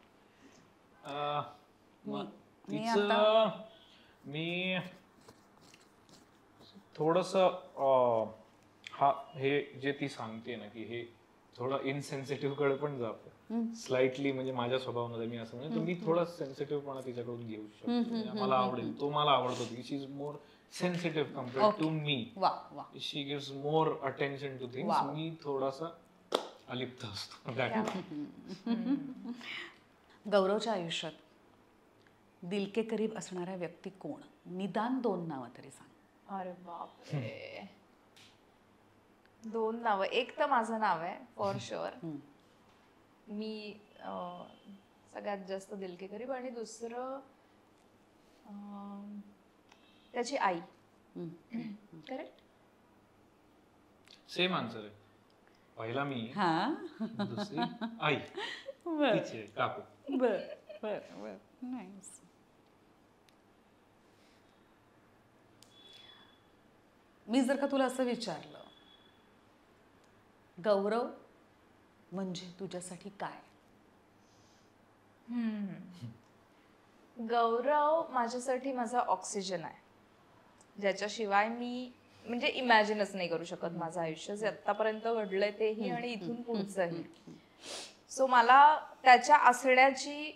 मी थोडस हा हे जे ती सांगते ना की हे थोडं इनसेन्सिटिव्ह कडे पण जातं स्लाइटली. म्हणजे माझ्या स्वभावामध्ये मी असं म्हणजे मी थोडा सेन्सिटिव्हपणा तिच्याकडून घेऊ शकतो. मला आवडेल, तो मला आवडतो की she is more sensitive compared to me. She gives more attention to things. मी थोडासा अलिप्त असतो. गौरवच्या आयुष्यात दिल के करीब असणाऱ्या व्यक्ती कोण? निदान 2 नावं तरी सांग. अरे बापरे, 2 नावं. एक तर माझं नाव आहे फॉर शुअर, मी सगळ्यात जास्त दिल के करीब. आणि दुसरं त्याची आई. करेक्ट, सेम आन्सर आहे. पहिला मी, दुसरी आई, तिचे काकू. बर बर बर, नाईस. मी जर का तुला असं विचारलं गौरव म्हणजे तुझ्यासाठी काय? गौरव माझ्यासाठी माझा ऑक्सिजन आहे, ज्याच्याशिवाय मी म्हणजे इमॅजिनच नाही करू शकत माझं आयुष्य जे आतापर्यंत घडलंय तेही आणि इथून पुढचंही. सो मला त्याच्या असण्याची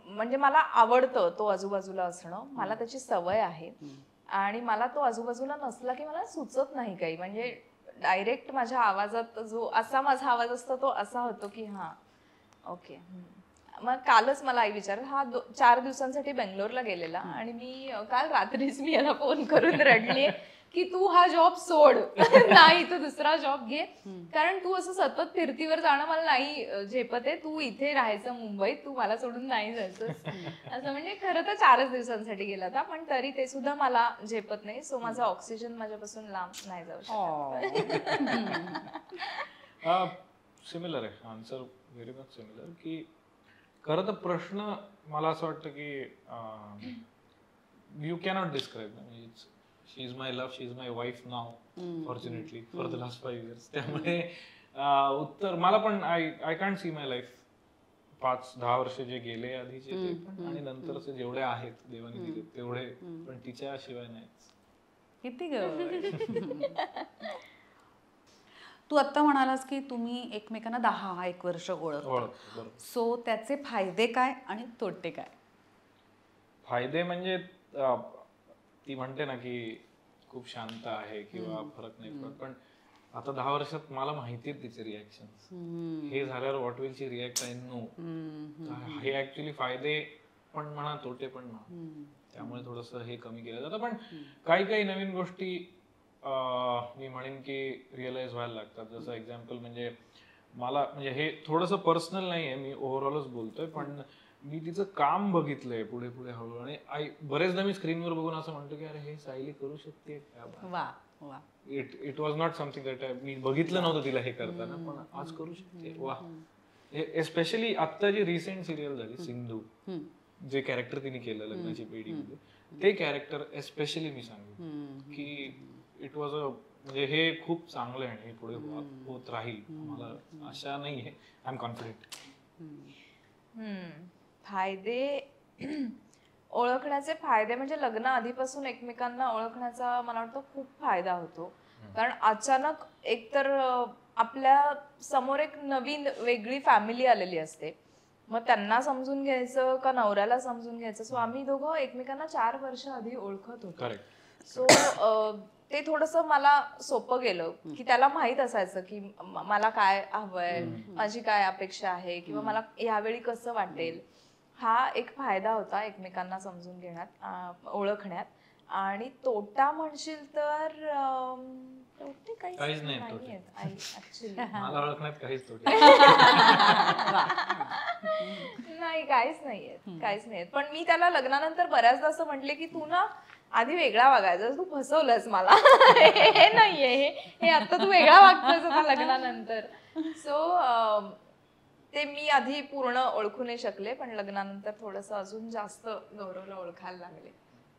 म्हणजे मला आवडतं तो आजूबाजूला असणं. मला त्याची सवय आहे आणि मला तो आजूबाजूला नसला की मला सुचत नाही काही. म्हणजे डायरेक्ट माझ्या आवाजात जो असा माझा आवाज असतो तो असा होतो की हा ओके. मग कालच मला आई विचारलं, हा 4 दिवसांसाठी बेंगलोरला गेलेला आणि मी काल रात्रीच मी याला फोन करून रडली की तू हा जॉब सोड, नाही तू दुसरा जॉब घे, कारण तू असं सतत फिरतीवर जाणं मला नाही झेपत आहे, तू इथे राहायचं मुंबईत, तू मला सोडून नाही जायचं. असं म्हणजे खरं तर 4च दिवसांसाठी गेला होता, पण तरी ते सुद्धा मला झेपत नाही. सो माझा ऑक्सिजन माझ्यापासून लांब नाही जाऊ शकत. सिमिलर आहे आन्सर, व्हेरी मच सिमिलर. की खरं तर प्रश्न मला असं वाटतं की you cannot describe. She is my love, she is my wife now, fortunately for the last 5 years. त्यामुळे उत्तर मला पण I can't see my life 5-10 वर्ष जे गेले आधीचे ते पण, आणि नंतरचे जेवढे आहेत देवाने दिले तेवढे, पण तिच्याशिवाय नाहीच. किती तू आत्ता म्हणालास की तुम्ही एकमेकांना 10-1 वर्ष ओळखता. सो त्याचे फायदे काय आणि तोटे काय? फायदे म्हणजे ती म्हणते ना की खूप शांत आहे किंवा फरक नाही पडत, पण आता 10 वर्षात मला माहिती आहे तिचे रिॲक्शन्स. हे झाल्यावर what will she react I know. हे ऍक्च्युली फायदे पण म्हणा, तोटे पण म्हणा. त्यामुळे थोडस हे कमी केलं जातं. पण काही नवीन गोष्टी मी म्हणेन की रिअलाइज व्हायला लागतात. जसं एक्झाम्पल म्हणजे मला, म्हणजे हे थोडंसं पर्सनल नाही आहे, मी ओव्हरऑलच बोलतोय, पण मी तिचं काम बघितलंय पुढे पुढे हळूहळू, आणि बरेचदा मी स्क्रीनवर बघून असं म्हणतो की अरे हे सायली करू शकते. It was not something that मी बघितलं नव्हतं तिला हे करताना, पण आज करू शकते. वा. एस्पेशली आत्ता जी रिसेंट सिरियल झाली सिंधू, जे कॅरेक्टर तिने केलं लग्नाची पेढीमध्ये, ते कॅरेक्टर एस्पेशली मी सांगेन की इट वॉज म्हणजे हे खूप चांगलं आहे आणि हे पुढे होत राहील. मला आशा नाही आहे, आय एम कॉन्फिडेंट. फायदे ओळखण्याचे फायदे म्हणजे लग्न आधीपासून एकमेकांना ओळखण्याचा मला वाटतं खूप फायदा होतो. कारण अचानक एकतर आपल्या समोर एक नवीन वेगळी फॅमिली आलेली असते, मग त्यांना समजून घ्यायचं का नवऱ्याला समजून घ्यायचं. सो आम्ही दोघं एकमेकांना 4 वर्ष आधी ओळखत होतो. सो ते थोडंसं मला सोपं गेलं की त्याला माहित असायचं की मला काय हवंय, माझी काय अपेक्षा आहे, किंवा मला यावेळी कसं वाटेल. हा एक फायदा होता एकमेकांना समजून घेण्यात, ओळखण्यात. आणि तोटा म्हणशील तर तोटे काहीच नाही ऍक्च्युली. मला ओळखण्यात काहीच तोटे नाही, काहीच नाहीये. पण मी त्याला लग्नानंतर बऱ्याचदा असं म्हटले की तू ना आधी वेगळा वागायचा, तू फसवलंस मला. हे नाहीये, हे आता तू वेगळा वागतोस आता लग्नानंतर. सो ते मी आधी पूर्ण ओळखू नाही शकले, पण लग्नानंतर थोडंसं अजून जास्त गौरवला ओळखायला लागले.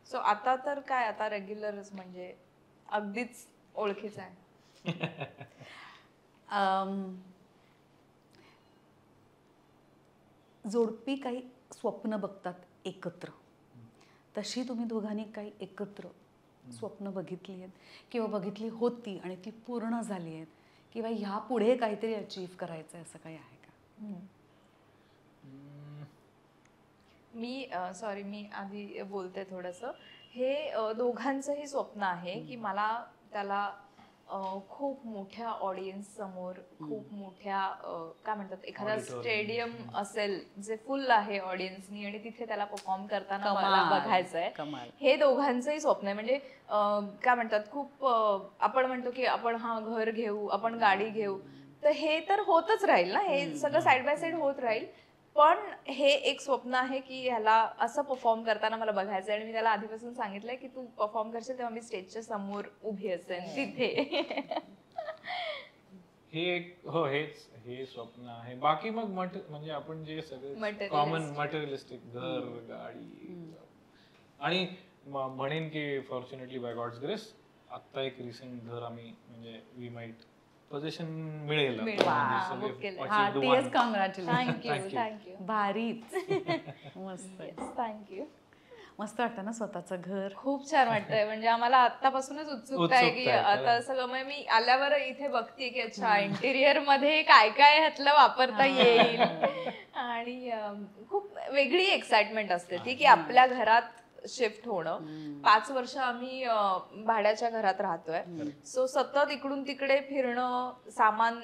सो आता तर काय, आता रेग्युलरच, म्हणजे अगदीच ओळखीचं आहे. जोडपी काही स्वप्न बघतात एकत्र, तशी तुम्ही दोघांनी काही एकत्र स्वप्न बघितली आहेत किंवा बघितली होती आणि ती पूर्ण झाली आहेत, किंवा ह्या पुढे काहीतरी अचीव्ह करायचं असं काही आहे का? मी आधी बोलते थोडंसं. हे दोघांचंही स्वप्न आहे की मला त्याला खूप मोठ्या ऑडियन्स समोर, खूप मोठ्या काय म्हणतात, एखादा स्टेडियम असेल जे फुल आहे ऑडियन्सनी, आणि तिथे त्याला परफॉर्म करताना मला बघायचंय. हे दोघांचंही स्वप्न आहे. म्हणजे काय म्हणतात, खूप आपण म्हणतो की आपण घर घेऊ, आपण गाडी घेऊ, तर हे तर होतच राहील ना, हे सगळं साईड बाय साईड होत राहील. पण हे एक स्वप्न आहे की ह्याला असं परफॉर्म करताना मला बघायचं. आणि मी त्याला आधीपासून सांगितलंय की तू परफॉर्म करशील तेव्हा मी स्टेजच्या समोर उभी असेन तिथे. हे स्वप्न आहे. बाकी मग म्हणजे आपण जे सगळे कॉमन मटेरियलिस्टिक, घर, गाडी, आणि म्हणेन की फॉर्च्युनेटली बाय गॉड्स ग्रेस आता एक रिसेंट घर आम्ही, म्हणजे वी माइट पोझिशन मिळेल. मस्त वाटतं ना स्वतःचं घर. खूप छान वाटतंय. म्हणजे आम्हाला आतापासूनच उत्सुकता आहे की आता सगळं, मग मी आल्यावर इथे बघते की अच्छा इंटिरियर मध्ये काय काय ह्यातलं वापरता येईल. आणि खूप वेगळी एक्साइटमेंट असते ती की आपल्या घरात शिफ्ट होणं. 5 वर्ष आम्ही भाड्याच्या घरात राहतोय. सो सतत इकडून तिकडे फिरणं, सामान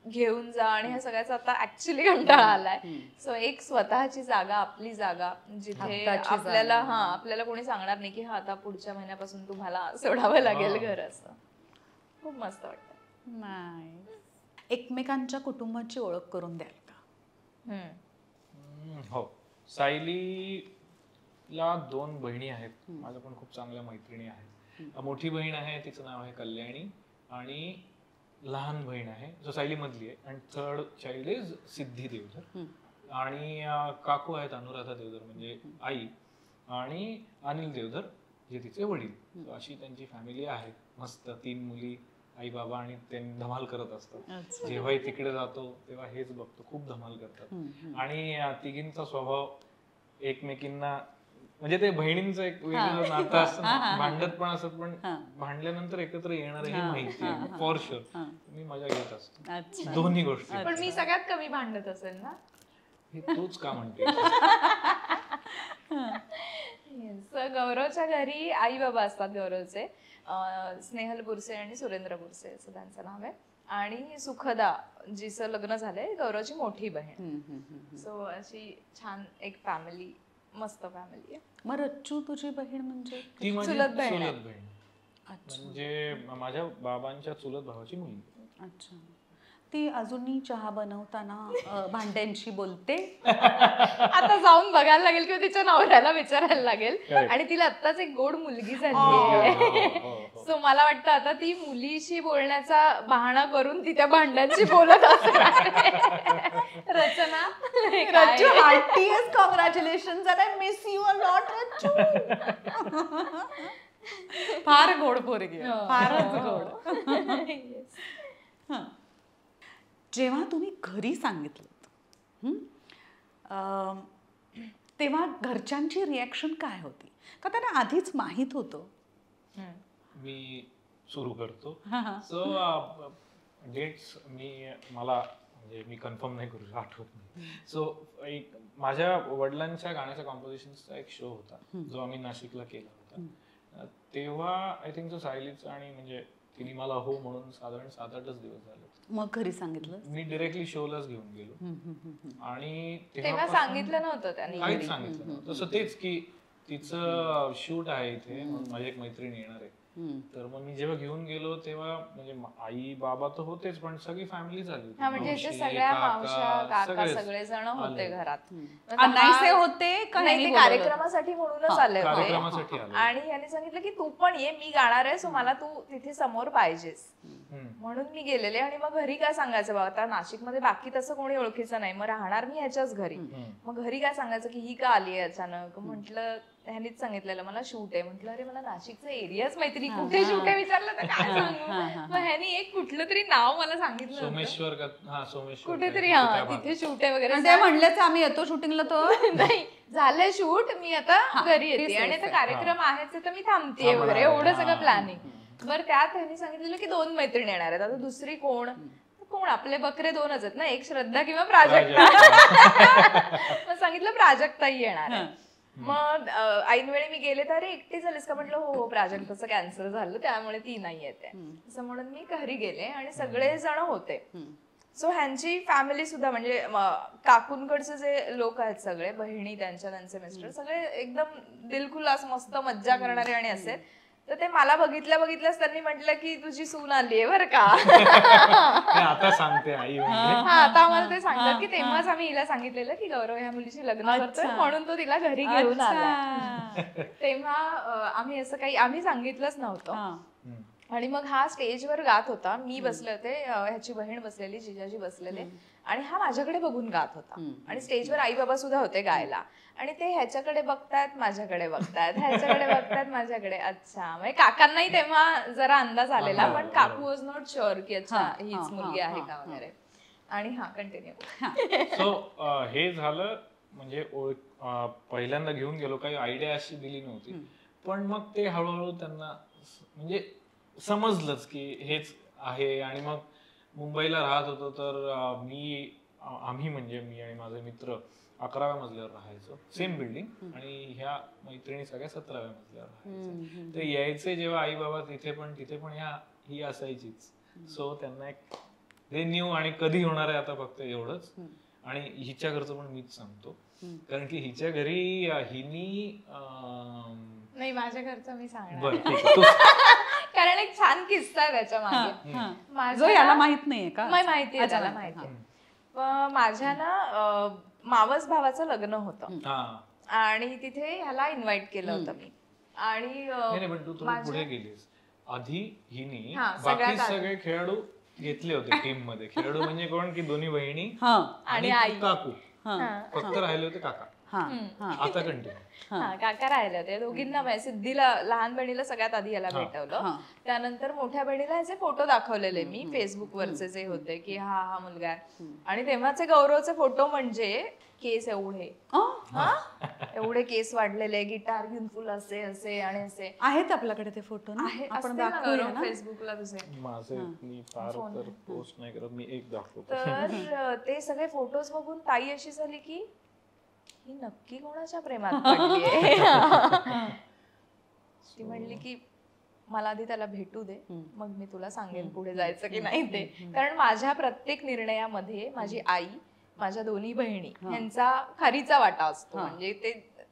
घेऊन जा आणि ह्या सगळ्याचा आता ऍक्च्युली कंटाळा आलाय. सो एक स्वतःची जागा, आपली जागा, जिथे आपल्याला कोणी सांगणार नाही की हा आता पुढच्या महिन्यापासून तुम्हाला सोडावं लागेल घर, असं खूप मस्त वाटतं. नाही, एकमेकांच्या कुटुंबाची ओळख करून द्याल का? हो, सायलीला 2 बहिणी आहेत, माझ्या पण खूप चांगल्या मैत्रिणी आहेत. मोठी बहीण आहे, तिचं नाव आहे कल्याणी, आणि लहान बहीण आहे जो सायली मधली आहे, आणि 3rd चाइल्ड इज सिद्धी देवधर, आणि काकू आहेत अनुराधा देवधर म्हणजे आई, आणि अनिल देवधर जे तिचे वडील. अशी त्यांची फॅमिली आहे मस्त. 3 मुली, आई बाबा, आणि ते धमाल करत असतात. जेव्हाही तिकडे जातो तेव्हा हेच बघतो, खूप धमाल करतात. आणि तिघींचा स्वभाव एकमेकींना, म्हणजे ते बहिणींचं एक वेगळं नातं असतं, भांडत पण असत, पण भांडल्यानंतर एकत्र येणार हे माहिती आहे फॉर शुअर. मी मजा घेत असतो दोन्ही गोष्टी. पण मी सगळ्यात कमी भांडत असेल ना? हे तूच का म्हणते? गौरवच्या घरी आई बाबा असतात गौरवचे, स्नेहल बुरसे आणि सुरेंद्र बुरसे असं त्यांचं नाव आहे, आणि सुखदा जिचं लग्न झालंय, गौरवची मोठी बहीण. सो अशी छान एक फॅमिली, मस्त फॅमिली आहे. मग रच्चू तुझी बहीण म्हणजे? ती माझी चुलत बहीण, म्हणजे माझ्या बाबांच्या चुलत भावाची मुलगी. अच्छा. ती अजूनही चहा बनवताना भांड्यांशी बोलते? आता जाऊन बघायला लागेल किंवा तिच्या नवऱ्याला विचारायला लागेल. आणि तिला आत्ताच एक गोड मुलगी झाली, सो मला वाटतं आता ती मुलीशी बोलण्याचा बहाणा करून ती त्या भांड्यांशी बोलत असणार. Rachana, Rachchu, heartiest congratulations and I miss you a lot Rachchu. फार गोड पोरगी, फारच गोड. जेव्हा तुम्ही घरी सांगितलं तेव्हा घरच्यांची रिॲक्शन काय होती? का त्यांना आधीच माहित होतं? मी सुरू करतो. सो डेट्स मला म्हणजे मी कन्फर्म नाही करू, आठवत नाही. सो एक माझ्या वडिलांच्या गाण्याच्या कॉम्पोजिशनचा एक शो होता जो आम्ही नाशिकला केला होता. तेव्हा आय थिंक तो सायलीचा, आणि म्हणजे तिने मला हो म्हणून साधारण 7-8च दिवस झाले. मग घरी सांगितलं? मी डिरेक्टली शोलाच घेऊन गेलो, आणि तेव्हा सांगितलं नव्हतं त्यांनी, काहीच सांगितलं नव्हतं. तसं तेच की तिचं शूट आहे इथे, माझी एक मैत्रीण येणार आहे, तर मग मी जेव्हा घेऊन गेलो तेव्हा म्हणजे आई बाबा तर होतेच, पण सगळी फॅमिली झाली. म्हणजे सगळ्या मावश्या काका सगळे जण होते घरात. अनायसे होते का नाही, कार्यक्रमासाठी म्हणूनच आले होते, कार्यक्रमासाठी आले. आणि यांनी सांगितलं की तू पण ये, मी गाणार आहे, सो मला तू तिथे समोर पाहिजेस, म्हणून मी गेलेले. आणि मग घरी काय सांगायचं, बाबा आता नाशिकमध्ये बाकी तसं कोणी ओळखीचं नाही, मग राहणार मी ह्याच्याच घरी, मग घरी काय सांगायचं की ही का आली अचानक. म्हटलं ह्यांनीच सांगितलेलं मला शूट आहे. म्हटलं अरे मला नाशिकचा एरियाच माहिती नाही, कुठे शूट आहे विचारलं तर काय सांगू. मग ह्यांनी एक कुठलं तरी नाव मला सांगितलं, सोमेश्वर कुठेतरी, तिथे शूट आहे वगैरे. ते म्हणलेच आम्ही येतो शूटिंगला, तो नाही झालंय शूट, मी आता घरी येते आणि आता कार्यक्रम आहेच तर मी थांबते वगैरे, एवढं सगळं प्लॅनिंग. बरं त्यात ह्यांनी सांगितलेलं की 2 मैत्रिणी येणार आहेत. आता दुसरी कोण आपले बकरे 2च आहेत ना, एक श्रद्धा किंवा प्राजक्ता. मग सांगितलं प्राजक्ताही येणार आहे. मग ऐनवेळी मी गेले तर अरे एकटी झालीस का, म्हटलं हो प्राजक्ताचं कॅन्सर झालं त्यामुळे ती नाही येते, असं म्हणून मी घरी गेले आणि सगळे जण होते. सो ह्यांची फॅमिली सुद्धा म्हणजे काकूंकडचे जे लोक आहेत सगळे, बहिणी त्यांचे मिस्टर सगळे एकदम दिलखुलास मस्त मज्जा करणारे आणि असे. तर ते मला बघितल्याच त्यांनी म्हटलं की तुझी सून आली आहे बरं का. आता सांगते आई. आता आम्हाला ते सांगतात की तेव्हाच आम्ही हिला सांगितलेलं की गौरव ह्या मुलीची लग्न करतोय म्हणून तो तिला घरी घेऊन आला. तेव्हा आम्ही सांगितलंच नव्हतं. आणि मग हा स्टेजवर गात होता, मी बसले होते, ह्याची बहीण बसलेली, जिजाजी बसलेले, आणि हा माझ्याकडे बघून गात होता. आणि स्टेजवर आई बाबा सुद्धा होते गायला, आणि ते ह्याच्याकडे बघतायत माझ्याकडे बघतायत, ह्याच्याकडे बघतायत माझ्याकडे. अच्छा, म्हणजे काकांनाही तेव्हा जरा अंदाज आलेला, पण काकू वॉज नॉट शुअर की अच्छा हीच मुलगी आहे का वगैरे. आणि कंटिन्यू. सो हे झालं, म्हणजे पहिल्यांदा घेऊन गेलो, काही आयडिया अशी दिली नव्हती, पण मग ते हळूहळू त्यांना म्हणजे समजलंच की हेच आहे. आणि मग मुंबईला राहत होतो तर आम्ही म्हणजे मी आणि माझे मित्र 11व्या मजल्यावर राहायचो, सेम बिल्डिंग, आणि ह्या मैत्रिणी सगळ्या 17व्या मजल्यावर राहायचो. ते यायचे जेव्हा आई बाबा तिथे पण ही असायचीच. सो त्यांना एक दे न्यू आणि कधी होणार आहे आता फक्त एवढंच. आणि हिच्या घरचं पण मीच सांगतो, कारण की हिच्या घरी हिनी नाही माझ्या घरचं मी सांगणार. बरं ठीक आहे, कारण एक छान किस्सा आहे त्याच्या मागे. जो याला माहित नाहीये का? माहिती आहे, त्याला माहिती आहे. माझ्या ना मावस भावाचं लग्न होतं आणि तिथे ह्याला इन्व्हाइट केलं होतं मी. आणि पण तू थोडं पुढे गेलीस. आधी हिनी बाकी सगळे खेळाडू घेतले होते टीम मध्ये. खेळाडू म्हणजे कोण की दोन्ही बहिणी आणि आई, काकू, फक्त राहिले होते काका. आता कंटिन्यू. काका राहिले होते दोघींना. सिद्धीला लहान बहिणीला सगळ्यात आधी याला भेटवलं, त्यानंतर मोठ्या बहिणीला ह्याचे फोटो दाखवलेले मी फेसबुक वरचे जे होते की हा मुलगा आहे. आणि तेव्हाचे गौरवचे फोटो म्हणजे केस एवढे केस वाढलेले, गिटार घेऊन फुल असे असे आणि असे आहेत आपल्याकडे ते फोटो. आपण दाखवूया फेसबुकला तुझे. माझे मी फार तर पोस्ट नाही करत, मी एक दाखवतो. तर ते सगळे फोटोज बघून ताई अशी झाली की ही नक्की कोणाच्या प्रेमात पडलीये. ती म्हणली की मला आधी त्याला भेटू दे, मग मी तुला सांगेन पुढे जायचं की नाही ते. कारण माझ्या प्रत्येक निर्णयामध्ये माझी आई, माझ्या दोन्ही बहिणी यांचा खरीचा वाटा असतो. म्हणजे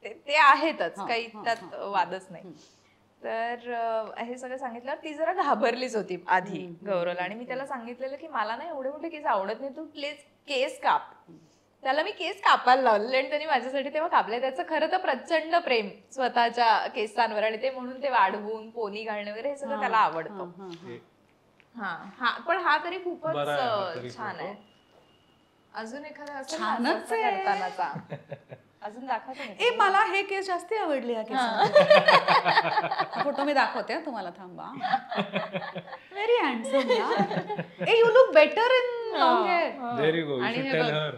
ते आहेतच, काही त्यात वादच नाही. तर हे सगळं सांगितल्यावर ती जरा घाबरलीच होती आधी गौरवला. आणि मी त्याला सांगितलेलं की मला ना एवढे मोठे केस आवडत नाही, तू प्लीज केस काप. त्याला मी केस कापायला लावले आणि त्यांनी माझ्यासाठी तेव्हा कापले. त्याचं खरं तर प्रचंड प्रेम स्वतःच्या केसांवर, आणि ते म्हणून ते वाढवून पोनी घालणे वगैरे हे सगळं त्याला आवडतं. पण हा तरी खूपच छान आहे. अजून एखादा असं करतानाचा अजून दाखवतो. मला हे केस जास्त आवडले. फोटो मी दाखवते तुम्हाला, थांबा. व्हेरी हँडसम यार. You look better in long hair. There you go, you should tell her.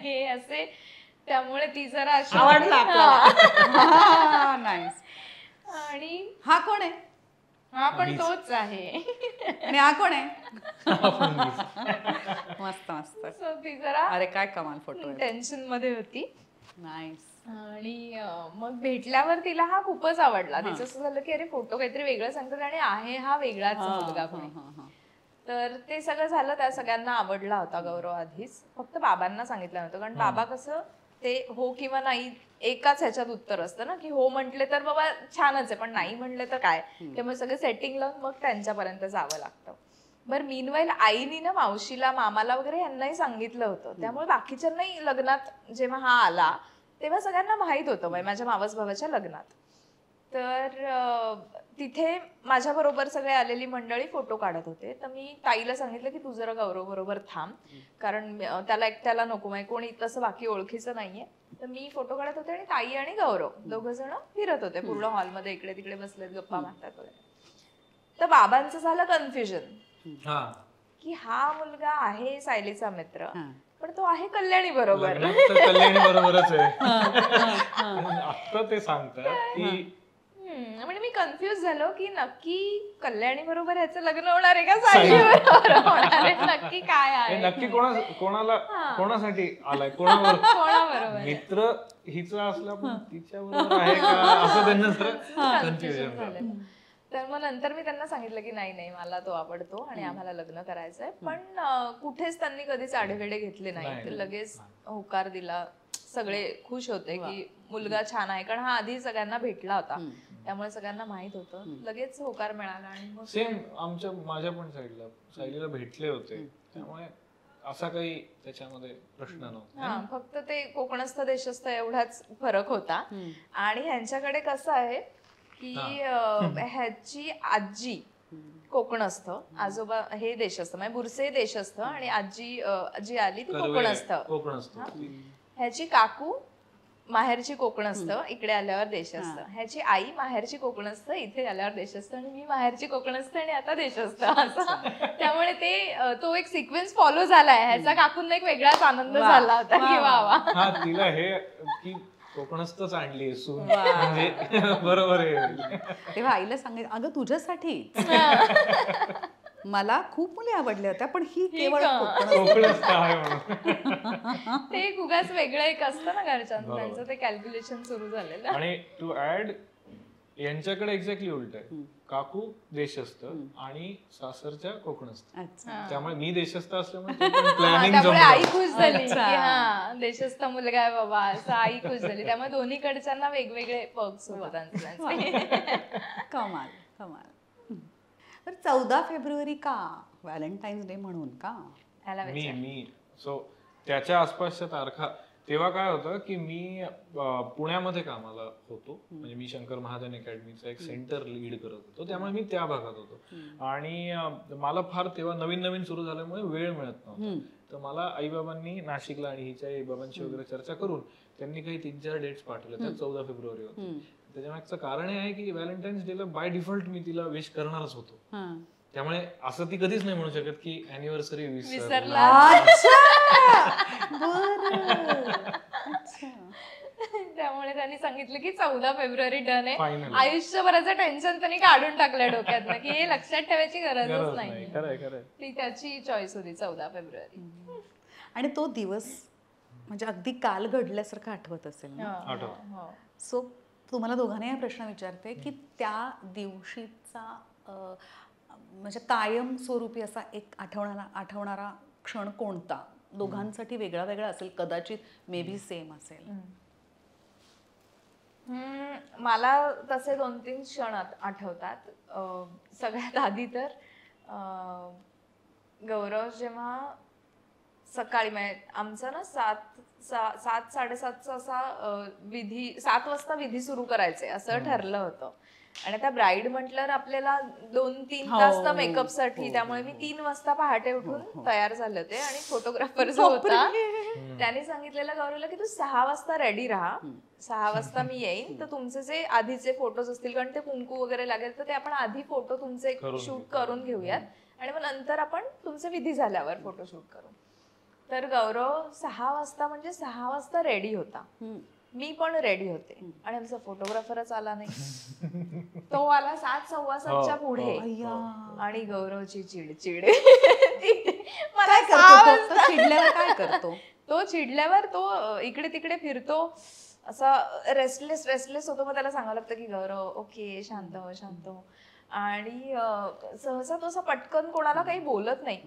हे असे, त्यामुळे ती जरा अशी आवडला आपल्याला. नाईस. आणि हा कोण आहे? हा पण तोच आहे. आणि हा कोण आहे? मस्त मस्त. ती जरा अरे काय कमाल फोटो, टेन्शन मध्ये होती. नाईस. आणि मग भेटल्यावर तिला हा खूपच आवडला. तिचं असं झालं की अरे फोटो काहीतरी वेगळं सांगतात आणि आहे हा वेगळाच मुलगा कोणी. तर ते सगळं झालं, त्या सगळ्यांना आवडला होता गौरव आधीच. फक्त बाबांना सांगितलं नव्हतं, कारण बाबा कसं ते हो किंवा नाही एकाच ह्याच्यात उत्तर असतं ना, की हो म्हटले तर बाबा छानच आहे, पण नाही म्हटले तर काय. त्यामुळे सगळे सेटिंग लावून मग त्यांच्यापर्यंत जावं लागतं. बरं, मीनवाईल आईनी ना मावशीला, मामाला वगैरे यांनाही सांगितलं होतं. त्यामुळे बाकीच्यांनाही लग्नात जेव्हा हा आला तेव्हा सगळ्यांना माहित होतं माझ्या मावस भावाच्या लग्नात. तर तिथे माझ्या बरोबर सगळे आलेली मंडळी फोटो काढत होते. तर मी ताईला सांगितलं की तू जरा गौरव बरोबर थांब, कारण त्याला एकट्याला नको, माहिती कोणी तसं बाकी ओळखीचं नाहीये. तर मी फोटो काढत होते आणि ताई आणि गौरव दोघं जण फिरत होते पूर्ण हॉलमध्ये, इकडे तिकडे बसलेत, गप्पा मारतात वगैरे. तर बाबांचं झालं कन्फ्युजन की हा मुलगा आहे सायलीचा मित्र, पण तो आहे कल्याणी बरोबर. कल्याणी बरोबरच आहे आता ते सांगतात की. म्हणजे मी कन्फ्युज झालो की नक्की कल्याणी बरोबर ह्याचं लग्न होणार आहे का सायली बरोबर होणार आहे, नक्की काय आहे, नक्की कोणाला कोणासाठी आलाय, कोणाबरोबर मित्र हिचा असला पण तिच्या बरोबर आहे का, असं त्यांना कन्फ्युजन झालं. तर मग नंतर मी त्यांना सांगितलं की नाही मला तो आवडतो आणि आम्हाला लग्न करायचंय. पण कुठेच त्यांनी कधीच आढेवेढे घेतले नाही. तर लगेच होकार दिला. सगळे खुश होते की मुलगा छान आहे, कारण हा आधी सगळ्यांना भेटला होता, त्यामुळे सगळ्यांना माहित होतं. लगेच होकार मिळाला. आणि मग सेम माझ्या पण सायलीला भेटले होते, त्यामुळे असा काही त्याच्यामध्ये प्रश्न नव्हता. फक्त ते कोकणस्थ देशस्थ एवढाच फरक होता. आणि ह्यांच्याकडे कसं आहे की ह्याची आजी कोकणस्थ, आजोबा हे देशस्थ, म्हणजे बुरसे देशस्थ, आणि आजी जी आली ती कोकणस्थ. ह्याची काकू माहेरची कोकणस्थ, इकडे आल्यावर देशस्थ. ह्याची आई माहेरची कोकणस्थ, इथे आल्यावर देशस्थ, आणि मी माहेरची कोकणस्थ आणि आता देशस्थ. असं त्यामुळे तो एक सिक्वेन्स फॉलो झालाय. ह्याचा काकूंना एक वेगळाच आनंद झाला होता की वा तिला हे की कोकणस्थच आणली सून, म्हणजे बरोबर आहे. तेव्हा आईला सांगितलं, अगं तुझ्यासाठी मला खूप मुली आवडल्या होत्या, पण ही केवळ कोकणस्थ आहे म्हणून. ते उगाच वेगळं एक असतं ना घरच्यांचं, ते कॅल्क्युलेशन सुरू झालेलं. आणि टू ऍड यांच्याकडे एक्झॅक्टली उलट आहे. काकू देशस्थ आणि सासरच्या कोकणस्थ. त्यामुळे मी देशस्थ असल्यामुळे प्लॅनिंग त्यामुळे आई खुश झाली की हा देशस्थ मुलगा आहे बाबा, असं आई खुश झाली. त्यामुळे दोन्हीकडच्यांना वेगवेगळे पर्क्स होतात त्यांचे. कमाल कमाल. तर 14 फेब्रुवारी का? व्हॅलेंटाईन्स डे म्हणून का? मी सो त्याच्या आसपासच्या तारखा. तेव्हा काय होतं की मी पुण्यामध्ये कामाला होतो, म्हणजे मी शंकर महाजन अकॅडमीचं एक सेंटर लीड करत होतो, त्यामुळे मी त्या भागात होतो. आणि मला फार तेव्हा नवीन नवीन सुरू झाल्यामुळे वेळ मिळत नव्हता. तर मला आईबाबांनी नाशिकला आणि हिच्या आईबाबांशी वगैरे चर्चा करून त्यांनी काही 3-4 डेट्स पाठवले. त्यात 14 फेब्रुवारी होते. त्याच्यामागचं कारण हे आहे की व्हॅलेंटाईन्स डेला बाय डिफॉल्ट मी तिला विश करणारच होतो. त्यामुळे असं ती कधीच नाही म्हणू शकत की अॅनिव्हर्सरी विसरला. त्यामुळे त्यांनी सांगितलं की 14 फेब्रुवारी डन आहे. आयुष्यभराचं टेन्शन त्यांनी काढून टाकलं डोक्यातनं की हे लक्षात ठेवायची गरजच नाही. ती त्याची चॉईस होती 14 फेब्रुवारी. आणि तो दिवस म्हणजे अगदी काल घडल्यासारखं आठवत असेल ना? सो तुम्हाला दोघांना हा प्रश्न विचारते की त्या दिवशीचा म्हणजे कायम स्वरूपी असा एक आठवणारा क्षण कोणता? दोघांसाठी वेगळा वेगळा असेल कदाचित, मे बी सेम असेल. मला तसे 2-3 क्षण आठवतात. सगळ्यात आधी तर गौरव जेव्हा सकाळी आमचं ना 7-7:30 असा 7 वाजता विधी सुरू करायचे असं ठरलं होतं. आणि आता ब्राईड म्हटल्यावर आपल्याला 2-3 तास तर मेकअप साठी, त्यामुळे मी 3 वाजता पहाटे उठून तयार झाले होते. आणि फोटोग्राफर जो होता त्याने सांगितलेलं गौरवला की तू 6 वाजता रेडी राहा, 6 वाजता मी येईन, तर तुमचे जे आधीचे फोटोज असतील, कारण ते कुंकू वगैरे लागेल, तर ते आपण आधी फोटो तुमचे शूट करून घेऊयात आणि मग नंतर आपण तुमचे विधी झाल्यावर फोटो शूट करू. तर गौरव 6 वाजता म्हणजे 6 वाजता रेडी होता. मी पण रेडी होते आणि आमचा फोटोग्राफरच आला नाही. तो आला 7:15च्या पुढे. आणि गौरवची चिडचिड. काय करतो तो? चिडल्यावर तो इकडे तिकडे फिरतो, असा रेस्टलेस होतो. मग त्याला सांगावं लागतं की गौरव ओके, शांत हो शांत हो. आणि सहसा तो असा पटकन कोणाला काही बोलत नाही.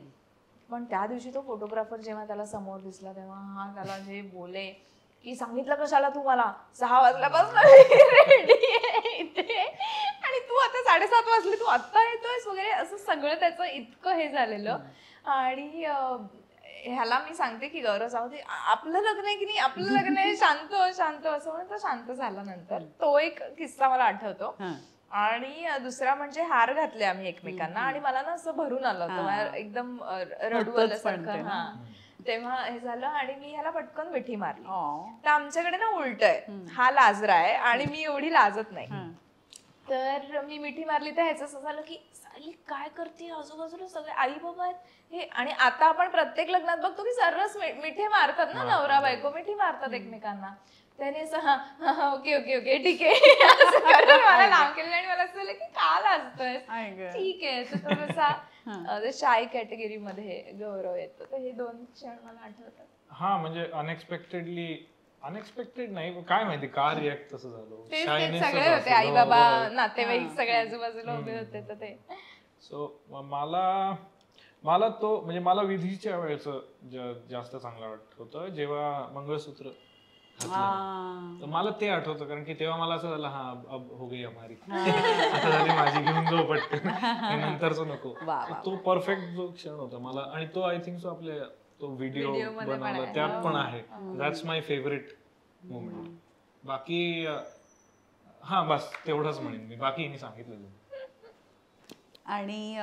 पण त्या दिवशी तो फोटोग्राफर जेव्हा त्याला समोर दिसला तेव्हा हा त्याला जे बोले की सांगितलं कशाला तू मला 6 वाजल्यापासून रेडी आहे इथे, आणि तू आता 7:30 वाजले, तू आत्ता येतोयस वगैरे, असं सगळं त्याचं इतकं हे झालेलं. आणि ह्याला मी सांगते की गौरव जाऊ दे, आपलं लग्न आहे की नाही, आपलं लग्न आहे, शांत शांत असं म्हणून तो शांत झाला. नंतर तो एक किस्सा मला आठवतो. आणि दुसरा म्हणजे हार घातले आम्ही एकमेकांना आणि मला ना असं भरून आलं होतं, एकदम रडू आल्यासारखं. तेव्हा हे झालं आणि मी ह्याला पटकन मिठी मारली. तर आमच्याकडे ना उलट आहे, हा लाजरा आहे आणि मी एवढी लाजत नाही. तर मी मिठी मारली तर ह्याचं असं झालं की साली काय करते, आजूबाजूला सगळे आई बाबा आहेत हे. आणि आता आपण प्रत्येक लग्नात बघतो की सर्रास मिठी मारतात ना, नवरा बायको मिठी मारतात एकमेकांना. त्याने असं ओके ओके ओके ठीक आहे असं करून मला लांब केलं आणि मला असं झालं की का लाजतोय, ठीक आहे. तर थोडासा शाय कॅटेगरी मध्ये गौरव येतो. तर हे 2 क्षण मला आठवतात. हा म्हणजे अनएक्सपेक्टेड नाही, काय माहिती का रिॲक्ट तसं झालं. सगळे होते, आई बाबा नातेवाईक सगळे आजूबाजूला उभे होते. तर ते सो मला तो म्हणजे मला विधीच्या वेळेचं जास्त चांगलं वाटत होतं जेव्हा मंगळसूत्र घातलं. तर मला ते आठवतं, कारण की तेव्हा मला असं झालं हा अब हो गई हमारी, आता झाली माझी, घेऊन जाऊ पटकन, नंतरच नको. तो परफेक्ट जो क्षण होता मला. आणि तो आय थिंक सो आपल्या तो व्हिडिओ बनवला त्यात पण आहे. That's my favourite moment. बाकी हा बस तेवढंच म्हणेन मी, बाकी मी सांगितलं. आणि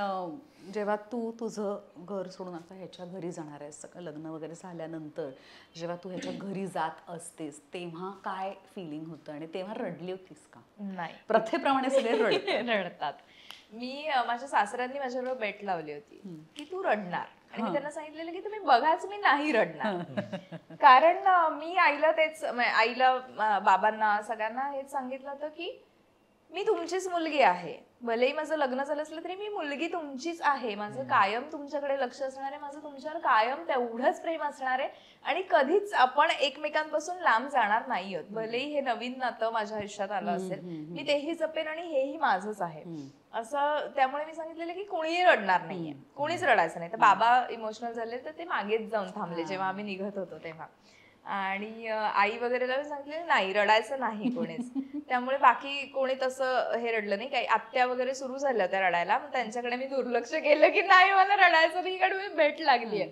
जेव्हा तू तुझं घर सोडून आता ह्याच्या घरी जाणार आहेस, लग्न वगैरे झाल्यानंतर जेव्हा तू ह्याच्या घरी जात असतेस तेव्हा काय फिलिंग होतं? आणि तेव्हा रडली होतीस का? नाही, प्रथेप्रमाणे सगळे रडतात. मी माझ्या सासऱ्यांनी माझ्याबरोबर बेट लावली होती की तू रडणार, आणि मी त्यांना सांगितलेलं की तुम्ही बघाच मी नाही रडणार. कारण मी आईला बाबांना सगळ्यांना हेच सांगितलं होतं की मी तुमचीच मुलगी आहे, भलेही माझं लग्न झालं असलं तरी मी मुलगी तुमचीच आहे, माझं कायम तुमच्याकडे लक्ष असणार आहे, माझं तुमच्यावर कायम तेवढंच प्रेम असणार आहे आणि कधीच आपण एकमेकांपासून लांब जाणार नाही आहोत. भलेही हे नवीन नातं माझ्या आयुष्यात आलं असेल, मी तेही जपेन आणि हेही माझंच आहे असं. त्यामुळे मी सांगितलेलं की कोणीही रडणार नाहीये, कोणीच रडायचं नाही. तर बाबा इमोशनल झाले तर ते मागेच जाऊन थांबले जेव्हा आम्ही निघत होतो तेव्हा. आणि आई वगैरेला सांगितलं नाही रडायचं नाही कोणीच. त्यामुळे बाकी कोणी तसं हे रडलं नाही. काही आत्या वगैरे सुरू झाल्या त्या रडायला, मग त्यांच्याकडे मी दुर्लक्ष केलं की नाही मला रडायचं नाही कारण मी भेट लागलीये.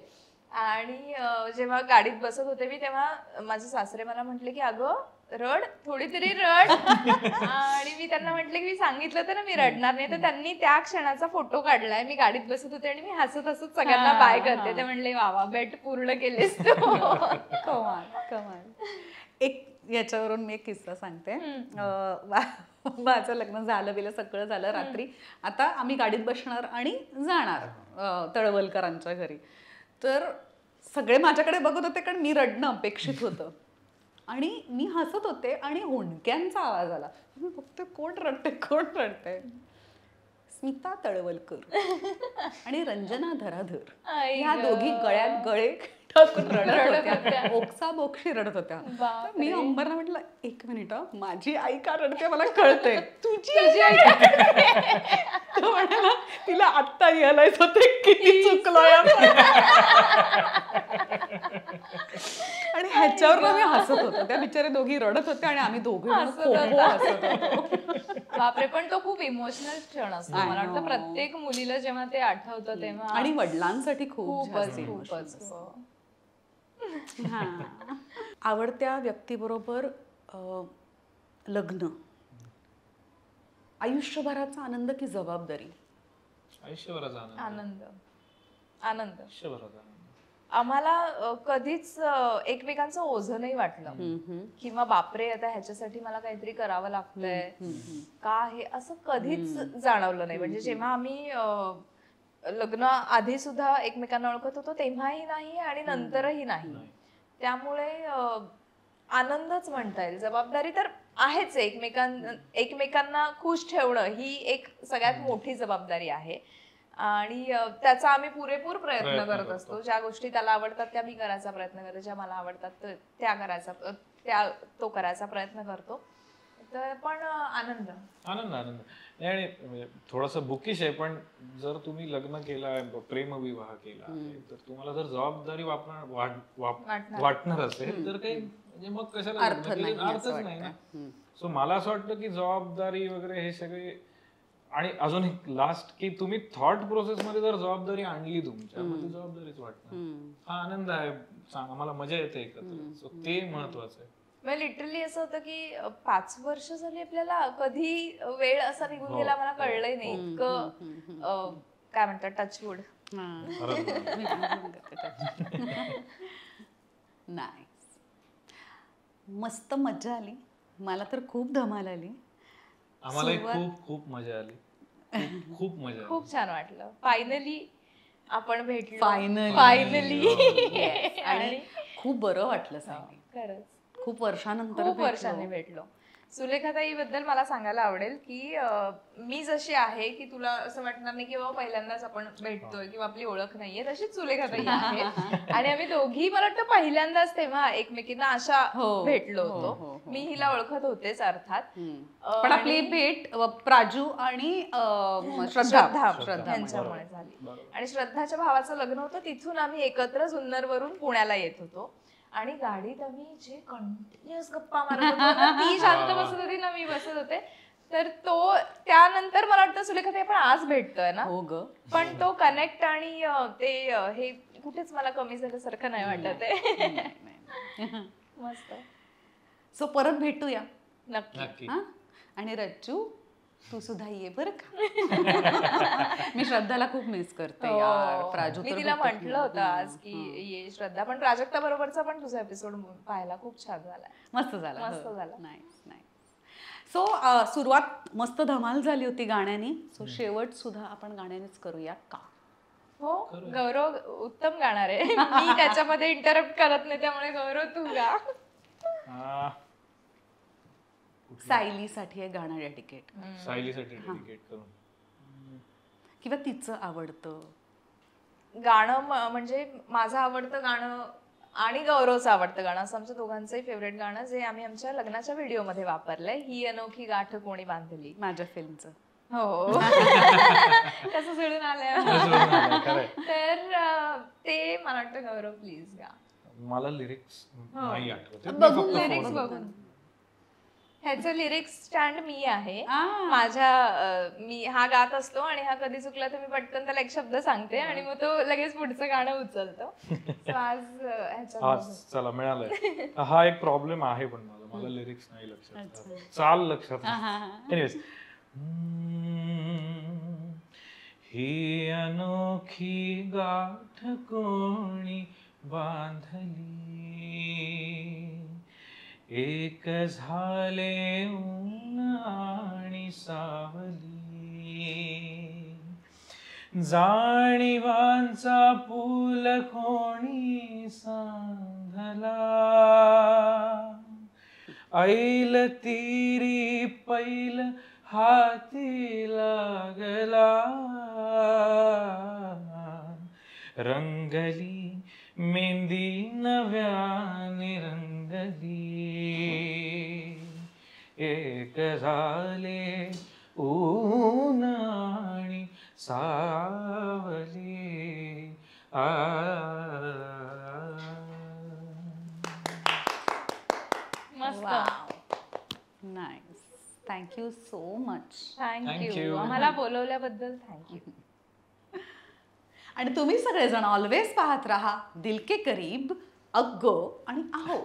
आणि जेव्हा गाडीत बसत होते मी तेव्हा माझे सासरे मला म्हटले की अगं रड, थोडी तरी रड. आणि मी त्यांना म्हटलं की मी सांगितलं तर ना मी रडणार नाही. तर त्यांनी त्या क्षणाचा फोटो काढलाय. मी गाडीत बसत होते आणि मी हसत हसत सगळ्यांना बाय करते. ते म्हणले वा बेट पूर्ण केलीस तू. कमाल कमाल. एक याच्यावरून मी एक किस्सा सांगते. माझं लग्न झालं बिलं सगळं झालं. रात्री आता आम्ही गाडीत बसणार आणि जाणार तळवलकरांच्या घरी. तर सगळे माझ्याकडे बघत होते कारण मी रडणं अपेक्षित होतं आणि मी हसत होते आणि हुंडक्यांचा आवाज आला. मी बघते कोण रडते कोण रडते. स्मिता तळवलकर आणि रंजना धराधर ह्या दोघी गळ्यात गळे टाकून रडत होत्या, ओक्साबोक्षी रडत होत्या. तर मी अंबरला म्हटलं एक मिनिट, माझी आई का रडते मला कळतंय, तुझी आई तो म्हणाला तिला आत्ता रिअलाइज होते किती चुकलोय. आणि ह्याच्यावर मी हसत होतो. त्या बिचारे दोघी रडत होते आणि आम्ही दोघे हसत होतो. बापरे, पण तो खूप इमोशनल क्षण असतो. मला वाटतं प्रत्येक मुलीला जेव्हा ते आठवतं तेव्हा. आणि वडिलांसाठी खूपच. आवडत्या व्यक्तीबरोबर लग्न आयुष्यभराचा आनंद की जबाबदारी? आयुष्यभराचा आनंद. आनंद. आयुष्यभराचा. आम्हाला कधीच एकमेकांचं ओझं नाही वाटलं किंवा बापरे आता ह्याच्यासाठी मला काहीतरी करावं लागतंय का, हे असं कधीच जाणवलं नाही. म्हणजे जेव्हा आम्ही लग्न आधी सुद्धा एकमेकांना ओळखत होतो तेव्हाही नाही आणि नंतरही नाही. त्यामुळे आनंदच म्हणता येईल. जबाबदारी तर आहेच. एकमेकांना खुश ठेवणं ही एक सगळ्यात मोठी जबाबदारी आहे आणि त्याचा आम्ही पुरेपूर प्रयत्न करत असतो. ज्या गोष्टी त्याला आवडतात त्या मी करायचा प्रयत्न करते, ज्या मला आवडतात त्या तो करायचा प्रयत्न करतो. तर पण आनंद आनंद आनंद आणि थोडंसं बुकिश आहे, पण जर तुम्ही लग्न केलं, प्रेमविवाह केला तर तुम्हाला जर जबाबदारी वाटणार असेल तर काही म्हणजे मग कशाला अर्थच नाही ना. सो मला असं वाटतं की जबाबदारी वगैरे हे सगळे. आणि अजून एक लास्ट की तुम्ही थॉट प्रोसेस मध्ये जर जबाबदारी आणली तुमच्या मग ती जबाबदारीच वाटणार. हा आनंद आहे, आम्हाला मजा येते एकत्र. सो ते महत्वाचं आहे. लिटरली असं होतं की 5 वर्ष झाली आपल्याला, कधी वेळ असा निघून गेला मला कळलंय नाही. इतकं काय म्हणतात टचवूड. नाही, मस्त मजा आली. मला तर खूप धमाल आली. आम्हाला खूप खूप मजा आली. खूप मजा आली. खूप छान वाटलं. फायनली आपण भेटलो. फायनली आणि खूप बरं वाटलं सायली. खरंच खूप वर्षानंतर खूप वर्षांनी भेटलो. सुलेखाताई बद्दल मला सांगायला आवडेल की मी जशी आहे की तुला असं वाटणार नाही की बाबा पहिल्यांदाच आपण भेटतोय किंवा आपली ओळख नाहीये, तशीच सुलेखाताई आहे. आणि आम्ही दोघी मला वाटतं पहिल्यांदाच तेव्हा एकमेकींना अशा भेटलो होतो. मी हिला ओळखत होतेच अर्थात, पण आपली भेट प्राजू आणि श्रद्धा यांच्यामुळे झाली. आणि श्रद्धाच्या भावाचं लग्न होतं, तिथून आम्ही एकत्र जुन्नरवरून पुण्याला येत होतो. आणि गाडीत आम्ही जे कंटिन्युअस गप्पा मारत होतो, ती शांत बसत होती ना मी बसत होते. तर तो त्यानंतर मला वाटतं सुलेखा आपण आज भेटतोय ना. हो ग. पण तो कनेक्ट आणि ते हे कुठेच मला कमी झाल्यासारखं नाही वाटत आहे. मस्त. सो परत भेटूया नक्की. आणि रच्चू तू सुद्धा ये बरं का. मी श्रद्धाला खूप मिस करते यार. प्राजू मी तिला म्हटलं होतं आज की ये श्रद्धा. पण प्राजक्ता बरोबरचा पण तुझा एपिसोड पाहायला खूप छान झाला. मस्त झाला. नाईस. सो सुरुवात मस्त धमाल झाली होती गाण्यानी. सो शेवट सुद्धा आपण गाण्यानेच करूया का? हो, गौरव उत्तम गाणार आहे. मी त्याच्यामध्ये इंटरप्ट करत नाही, त्यामुळे गौरव तू गा. सायलीसाठी हे गाणं डेडिकेट. सायलीसाठी डेडिकेट करून किंवा तिचं आवडतं गाणं म्हणजे माझं आवडतं गाणं आणि गौरवचं आवडतं गाणं असं आमच्या दोघांचंही फेवरेट गाणं जे आम्ही आमच्या लग्नाच्या व्हिडिओमध्ये वापरलंय, ही अनोखी गाठ कोणी बांधली. माझ्या फिल्मचं. हो कसं सोडून आलंय. तर ते मला वाटतं गौरव प्लीज गा. मला लिरिक्स नाही आठवत. लिरिक्स बघून ह्याचं लिरिक्स स्टँड मी आहे मी हा गात असतो आणि हा कधी चुकला तर मी पटकन त्याला एक शब्द सांगते आणि मग तो लगेच पुढचं गाणं उचलतो. आज चला मिळालंय. हा एक प्रॉब्लेम आहे पण मला लिरिक्स नाही लक्षात, चाल लक्षात. एनिवेज, ही अनोखी गाठ कोणी बांधली, एक झाले ऊन आणि सावली, जाणीवांचा पूल कोणी सांधला, ऐल तिरी पैल हाती लागला, रंगली मेहंदी नव्याने रंगली, एक झाले ऊन आणि सावली. Nice. Thank you so much. Thank you आम्हाला बोलवल्याबद्दल. थँक्यू. आणि तुम्ही सगळेजण ऑलवेज पाहत राहा दिल के करीब, अग्गो आणि आहो.